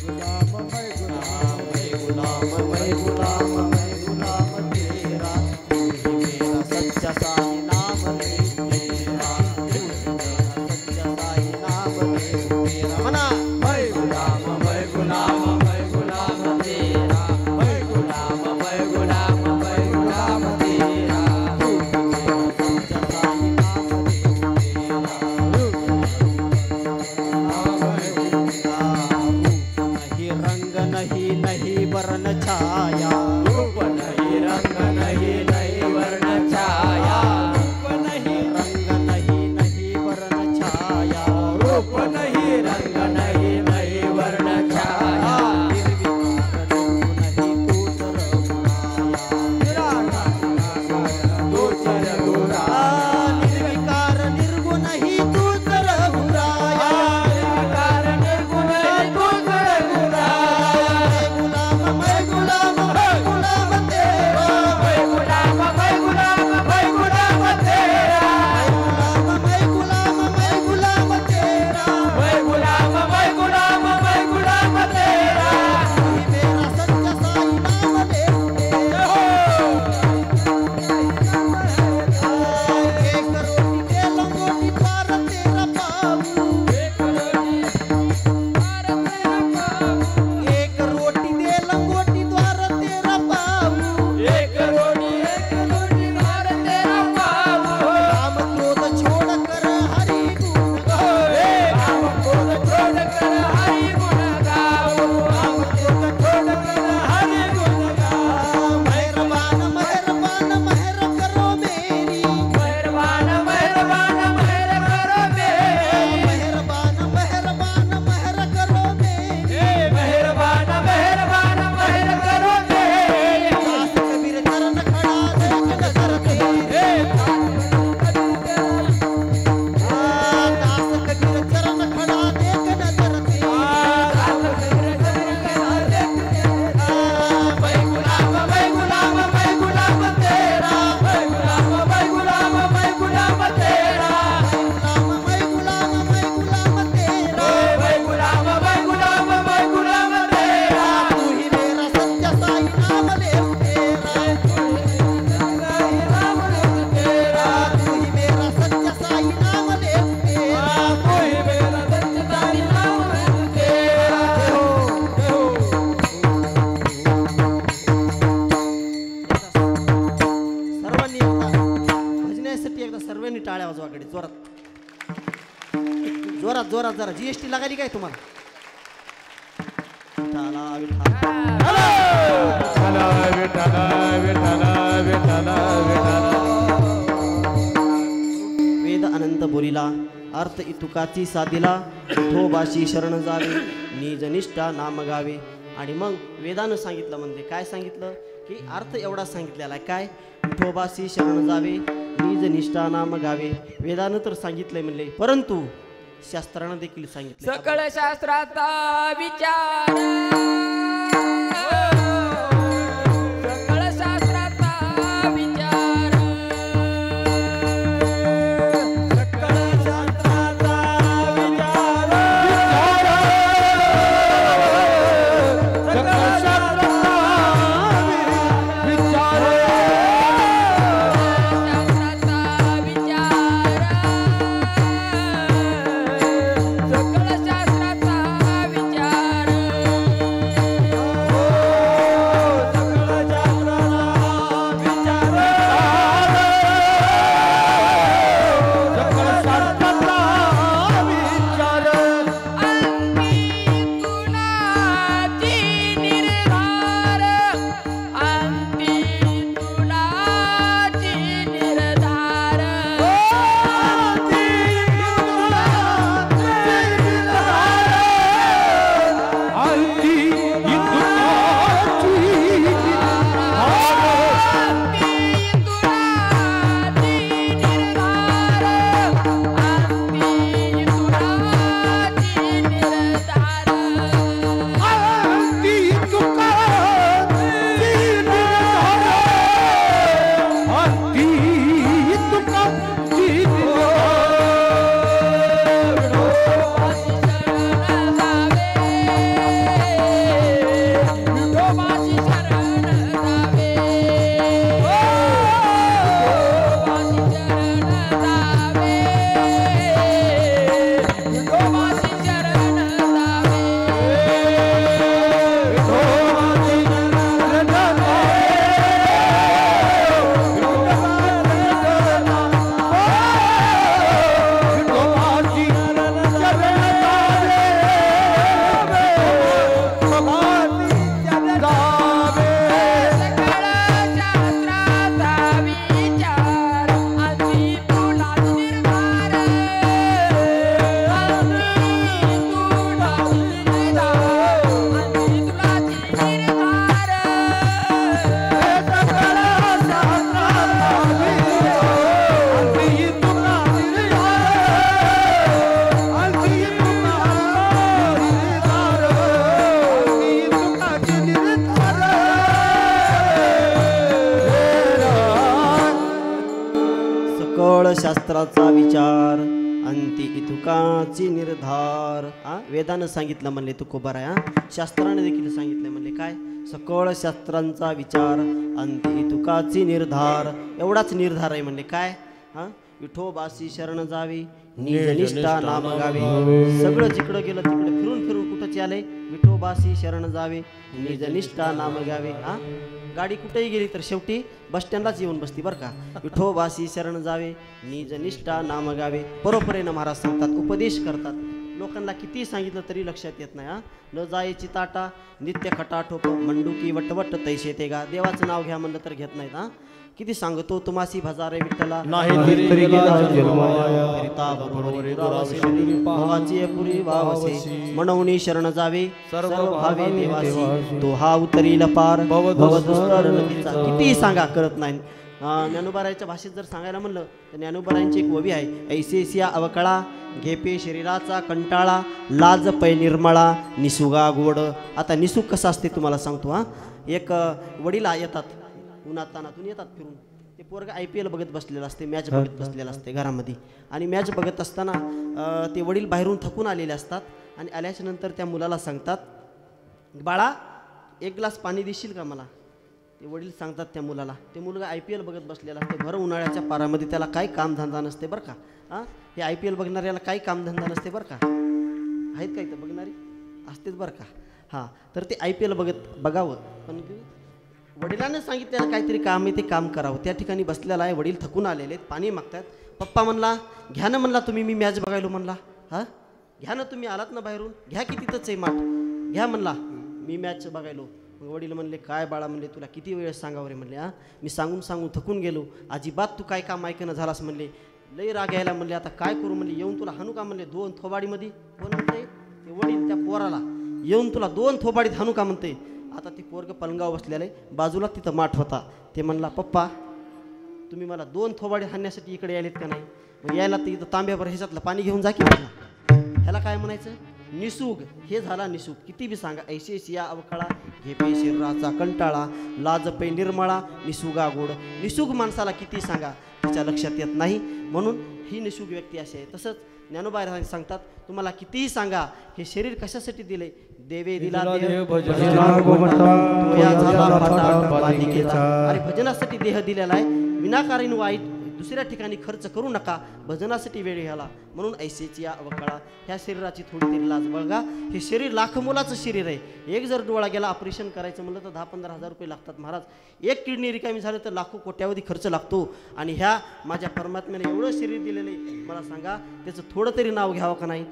गुलाम मैं गुलाम मैं गुलाम मैं गुलाम मैं गुलाम तेरा तू ही मेरा सच्चा साई नाम ले तेरा तू ही मेरा सच्चा साई नाम ले तेरा म्हणा मैं गुलाम मैं गुलाम मैं गुलाम तेरा मैं गुलाम मैं गुलाम मैं गुलाम तेरा तू ही मेरा सच्चा साई नाम ले तेरा नहीं रंग नहीं नहीं वर्ण छाया रूप नहीं रंग नहीं नहीं वर्ण छाया रूप नहीं रंग नहीं नहीं वर्ण छाया रूप नहीं रंग नहीं नहीं वर्ण छाया निर्विकार निर्गुण ही तू तर बुराया निर्विकार निर्गुण तू तर बुराया गुलाम मैं गुलाम मैं गुलाम तेरा मैं गुलाम मैं गुलाम मैं गुलाम तेरा मैं गुलाम मैं गुलाम तेरा मैं गुलाम मैं गुलाम मैं गुलाम तेरा मेरा सच्चा साई नाम ले तेरा एक रोटी दे लंगोटी पार तेरा पाऊ एक रोटी दे लंगोटी द्वार तेरा पाऊ एक रोटी मार तेरा पाऊ काम क्रोध छोड़ कर हरि गुण गाओ राम क्रोध छोड़ कर हरि गुण गाओ राम क्रोध छोड़ कर हरि गुण गाओ मेहरबान मेहरबान मेहर करो मेरी मेहरबान मेहरबान मेहर करो मेरी मेहरबान मेहरबान मेहर करो मेरी मेहरबान मेहरबान मेहर करो मेरी दास कबीर चरण खड़ा देख नजर तेरी दास कबीर चरण खड़ा देख नजर तेरी मैं गुलाम मैं गुलाम मैं गुलाम तेरा मैं गुलाम मैं गुलाम मैं गुलाम तेरा गुलाम मैं गुलाम मैं गुलाम तेरा मैं गुलाम मैं गुलाम मैं गुलाम तेरा तू ही मेरा सच्चा साई नाम ले तेरा तू ही मेरा सच्चा साई नाम ले तेरा सर्वांनी एकदा भजनासाठी एकदा सर्वांनी टाळ्या वाजवाकडे जोरात जोरात जोरात जरा जीएसटी लागली काय तुम्हाला विठाला विठाला वेद अनंत बोलिला अर्थ इतुकाची साधिला विठोबाशी शरण जावे निज निष्ठा नाम गावे. आणि मग वेदानं सांगितलं म्हणजे काय सांगितलं की अर्थ एवढा सांगितलेला आहे काय विठोबाशी शरण जावे निज निष्ठा नाम गावे. वेदानं तर सांगितलंय म्हणले परंतु शास्त्रानं देखील सांगितलं सकळ शास्त्राचा विचार सकळ शास्त्राचा विचार सकळ शास्त्राचा विचार सकळ शास्त्राचा विचार अंती इतुकाची निर्धार. वेदानं सांगितलं म्हणले तुकोबाराय, शास्त्राने देखील सांगितलं म्हणले काय, सकळ शास्त्रांचा विचार अंती इतुकाची निर्धार. एवढाच निर्धार आहे म्हणले काय, विठोबासी शरण जावे निज निष्ठा नाम गावे. सगळं जिकडं गेलं तिकडे फिरून फिरून कुठंच आलंय, विठोबासी शरण जावे निज निष्ठा नाम गावे. गाडी कुठेही गेली तर शेवटी बस स्टँडलाच येऊन बसती बरं का. विठोबासी शरण जावे निज निष्ठा नाम गावे. परोपरेनं महाराज सांगतात, उपदेश करतात. लोकांना किती सांगितलं तरी लक्षात येत नाही. न जायची ताटा नित्य खटाठोप मंडुकी वटवट तैसे ते गा. देवाचं नाव घ्या म्हणलं तर घेत नाहीत. किती सांगतो तुम्हासी भजारे विठ्ठला नाही तरी गेला जन्माया. भावाची पुरी भावसे म्हणून शरण जावे सर्व भावे देवासी. तो हा उतरील पार भवदुस्तर नदीचा. किती सांगा करत नाही. ज्ञानोबारायच्या भाषेत जर सांगायला म्हणलं तर ज्ञानोबारायांची एक ओवी आहे, ऐसेसिया अवकळा घेपे शरीराचा कंटाळा लाज पै निर्मळा निसुगा गोड. आता निसुग कसं असते तुम्हाला सांगतो. एक वडील येतात उन्हात तानातून येतात फिरून. ते पोरग IPL बघत बसलेलं असते, मॅच बघत बसलेलं असते घरामध्ये. आणि मॅच बघत असताना ते वडील बाहेरून थकून आलेले असतात आणि आल्याच्या नंतर त्या मुलाला सांगतात, बाळा एक ग्लास पाणी देशील का मला. ते वडील सांगतात त्या मुलाला. ते मुलगा IPL बघत बसलेला असते भर उन्हाळ्याच्या पारामध्ये. त्याला काही कामधंदा नसते बरं का. हे IPL बघणाऱ्याला काही कामधंदा नसते बरं का. आहेत का इथं बघणारी असतेच बरं का. तर ते IPL बघावं, पण वडिलांनी सांगितलेलं काहीतरी काम आहे ते काम करावं. त्या ठिकाणी बसलेला आहे, वडील थकून आलेले आहेत, पाणी मागतात. पप्पा म्हणला घ्या ना म्हणला तुम्ही, मी मॅच बघायलो म्हणला. घ्या ना तुम्ही, आलात ना बाहेरून, घ्या की तिथंच आहे माठ, घ्या म्हणला मी मॅच बघायलो. मग वडील म्हणले काय बाळा म्हणले, तुला किती वेळेस सांगावं रे म्हणले. मी सांगून सांगून थकून गेलो, अजिबात तू काय काम ऐकणं झालास म्हणले. लई राग यायला म्हणले, आता काय करू म्हणले, येऊन तुला हाणू का म्हणले 2 थोबाडीमध्ये. कोण म्हणते ते वडील त्या पोराला, येऊन तुला 2 थोबाडीत हाणू का म्हणते. आता ती पोरग पलंगावर बसलेलं आहे, बाजूला तिथं माठ होता. ते म्हणला पप्पा तुम्ही मला 2 थोबाडी हाणण्यासाठी इकडे यायलेत का नाही. मग यायला तर इथं तांब्यावर ह्याच्यातलं पाणी घेऊन जा की म्हणला. ह्याला काय म्हणायचं, निसुग. हे झाला निसुग. किती बी सांगा ऐसेसिया अवकाळा घेपे शरीराचा कंटाळा लाज पै निर्मळा निसुगा गोड. निसुग माणसाला किती सांगा त्याच्या लक्षात येत नाही, म्हणून ही निसुग व्यक्ती अशी आहे. तसंच ज्ञानोबा सांगतात, तुम्हाला कितीही सांगा हे शरीर कशासाठी दिले, देवे दिला देह अरे भजनासाठी देह दिलेला आहे. विनाकारण वाईट दुसऱ्या ठिकाणी खर्च करू नका, भजनासाठी वेळ घ्याला. म्हणून ऐसेची या अवकाळा, ह्या शरीराची थोडी तरी लाज बळगा. हे शरीर लाख मोलाचं शरीर आहे. एक जर डोळा गेला ऑपरेशन करायचं म्हणलं तर 10-15 हजार रुपये लागतात महाराज. एक किडनी रिकामी झालं तर लाखो कोट्यावधी खर्च लागतो. आणि ह्या माझ्या परमात्म्याने एवढं शरीर दिलेलं आहे, मला सांगा त्याचं थोडं तरी नाव घ्यावं का नाही.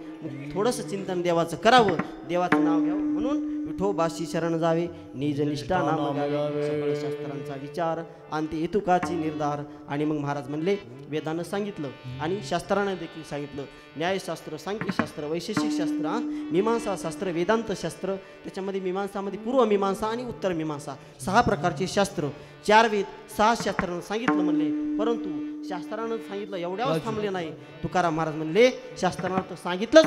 थोडंसं चिंतन देवाचं करावं, देवाचं नाव घ्यावं. म्हणून विठोबाशी शरण जावे निज निष्ठा नाम गावे. सकळ शास्त्रांचा विचार अंती हेतुकाची निर्धार. आणि मग महाराज म्हणले वेदानं सांगितलं आणि शास्त्रानं देखील सांगितलं. न्यायशास्त्र, सांख्यशास्त्र, वैशेषिक शास्त्र, मीमांसा शास्त्र, वेदांत शास्त्र. त्याच्यामध्ये मीमांसामध्ये पूर्वमीमांसा आणि उत्तर मीमांसा 6 प्रकारचे शास्त्र. 4 वेद 6 शास्त्रानं सांगितलं म्हणले. परंतु शास्त्रानं सांगितलं एवढ्यावर थांबले नाही. तुकाराम महाराज म्हणले शास्त्रानं तर सांगितलं,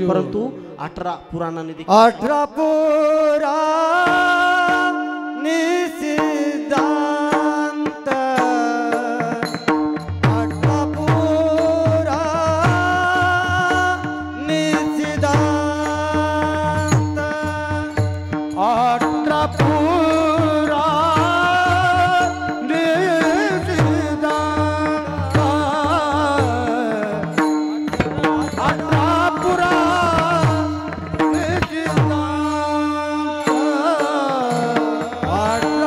परंतु 18 पुराणाने देखील 18 पुराण निसिद्धांत. 18 पुराण निसिद्धांत. 18 पुराण निसिद्धांत. 18 पुराण निसिद्धांत. 18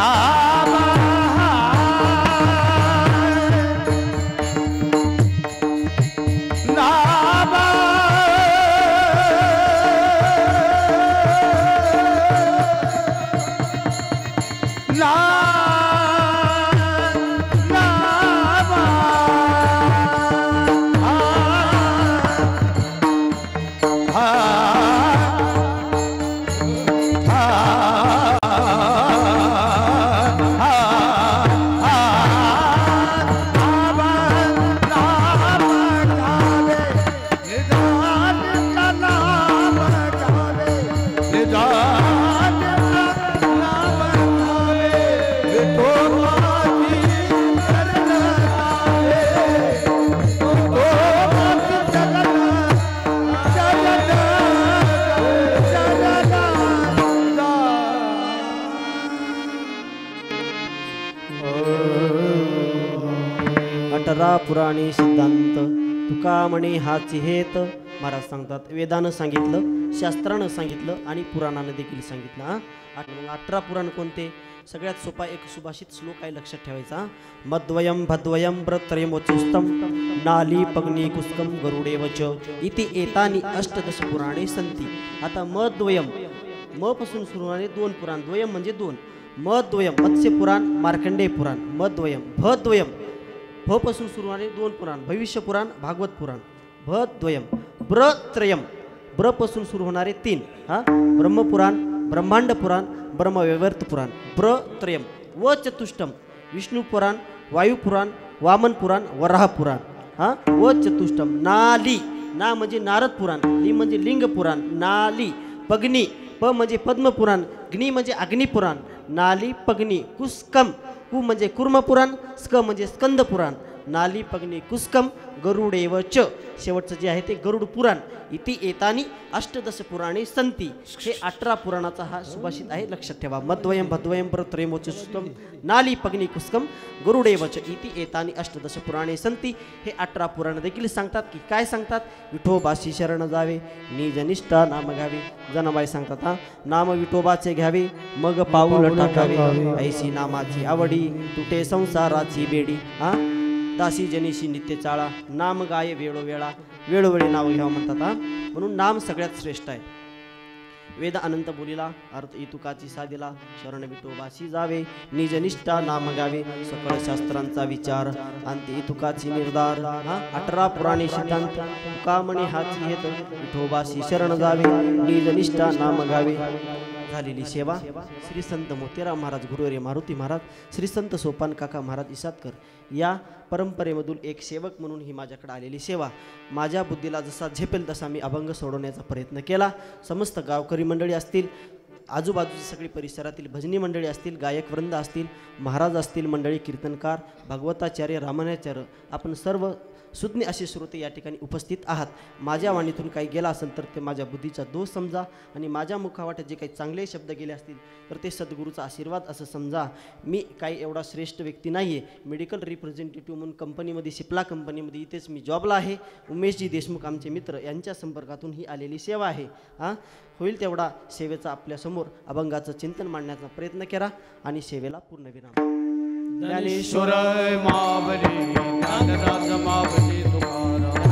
नामा नामा अठरा पुराणे सिद्धांत तुका म्हणे हाच हेत महाराज सांगतात. वेदानं सांगितलं, शास्त्रानं सांगितलं आणि पुराणानं देखील सांगितलं. मग 18 पुराण कोणते? सगळ्यात सोपा एक सुभाषित श्लोक आहे, लक्षात ठेवायचा. मद्वयम भद्वयम ब्रत्रयम वचुस्तम नाली पग्नी कुस्कम गरुडेवच इति एतानि अष्टदश पुराणे संती. आता मद्वयम, म पासून सुरू होणारे 2 पुराण. द्वयम म्हणजे 2. मद्वयम मत्स्य पुराण, मार्कंडेय पुराण. मद्वयम. भद्वयम भ पासून सुरू होणारे 2 पुराण. भविष्य पुराण, भागवत पुराण. भद्वयम. ब्रत्रयम ब्र पासून सुरू होणारे 3. ब्रह्मपुराण, ब्रह्मांड पुराण, ब्रह्मवैवर्त पुराण. ब्रत्रयम. व चतुष्टम विष्णू पुराण, वायू पुराण, वामन पुराण, वराह पुराण. व चतुष्टम. नाली, ना म्हणजे नारद पुराण, ली म्हणजे लिंग पुराण. नाली पग्नी, प म्हणजे पद्म पुराण, ग्नी म्हणजे अग्नि पुराण. नाली पग्नी कुस्कम, कु म्हणजे कुर्म पुराण, स्क म्हणजे स्कंद पुराण. नाली पग्नी कुस्कम गरुडेवच, शेवटचं जे आहे ते गरुड पुराण. इति एतानी अष्टदश पुराणे संती. हे 18 पुराणाचा हा सुभाषित आहे, लक्षात ठेवा. मद्वयम भद्वयम ब्रत्रयम वचुस्तम नाली पग्नी कुस्कम गरुडेवच इति एतानी अष्टदश पुराणे संती. हे 18 पुराण देखील सांगतात की काय सांगतात? विठोबाशी शरण जावे, निजनिष्ठा नाम घ्यावे. जनाबाई सांगतात नाम विठोबाचे घ्यावे, मग पाऊल टाकावे. ऐशी नामाची आवडी, तुटे संसाराची बेडी. दासी जनीशी नित्य चाळा, नाम गाय वेळोवेळा. वेळोवेळी नाव घ्यावं म्हणतात. म्हणून नाम सगळ्यात श्रेष्ठ आहे. वेद अनंत बोलीला, अर्थ इतुकाची साधीला. शरण विठोबाशी जावे, निजनिष्ठा नाम गावे. सकळ शास्त्रांचा विचार, अंती इतुकाची निर्धार. 18 पुराणे सिद्धांत तुका म्हणे हाची हेत. विठोबाशी शरण जावे, निजनिष्ठा नाम गावे. झालेली सेवा श्री संत मोतीराम महाराज, गुरुवर्य मारुती महाराज, श्री संत सोपान काका महाराज इसादकर या परंपरेमधून एक सेवक म्हणून ही माझ्याकडे आलेली सेवा. माझ्या बुद्धीला जसा झेपेल तसा मी अभंग सोडवण्याचा प्रयत्न केला. समस्त गावकरी मंडळी असतील, आजूबाजूची सगळी परिसरातील भजनी मंडळी असतील, गायक वृंद असतील, महाराज असतील मंडळी, कीर्तनकार, भागवताचार्य, रामायणाचार्य, आपण सर्व सुज्ञ असे श्रोते या ठिकाणी उपस्थित आहात. माझ्या वाणीतून काही गेला असेल तर ते माझ्या बुद्धीचा दोष समजा, आणि माझ्या मुखावाट्यात जे काही चांगले शब्द गेले असतील तर ते सद्गुरूचा आशीर्वाद असं समजा. मी काही एवढा श्रेष्ठ व्यक्ती नाही आहे. मेडिकल रिप्रेझेंटेटिव्ह म्हणून कंपनीमध्ये, सिप्ला कंपनीमध्ये इथेच मी जॉबला आहे. उमेशजी देशमुख आमचे मित्र यांच्या संपर्कातून ही आलेली सेवा आहे. होईल तेवढा सेवेचा आपल्यासमोर अभंगाचं चिंतन मांडण्याचा प्रयत्न करा आणि सेवेला पूर्णविराम. ज्ञानेश्वर मावली, ज्ञानराज मावली तुकाराम.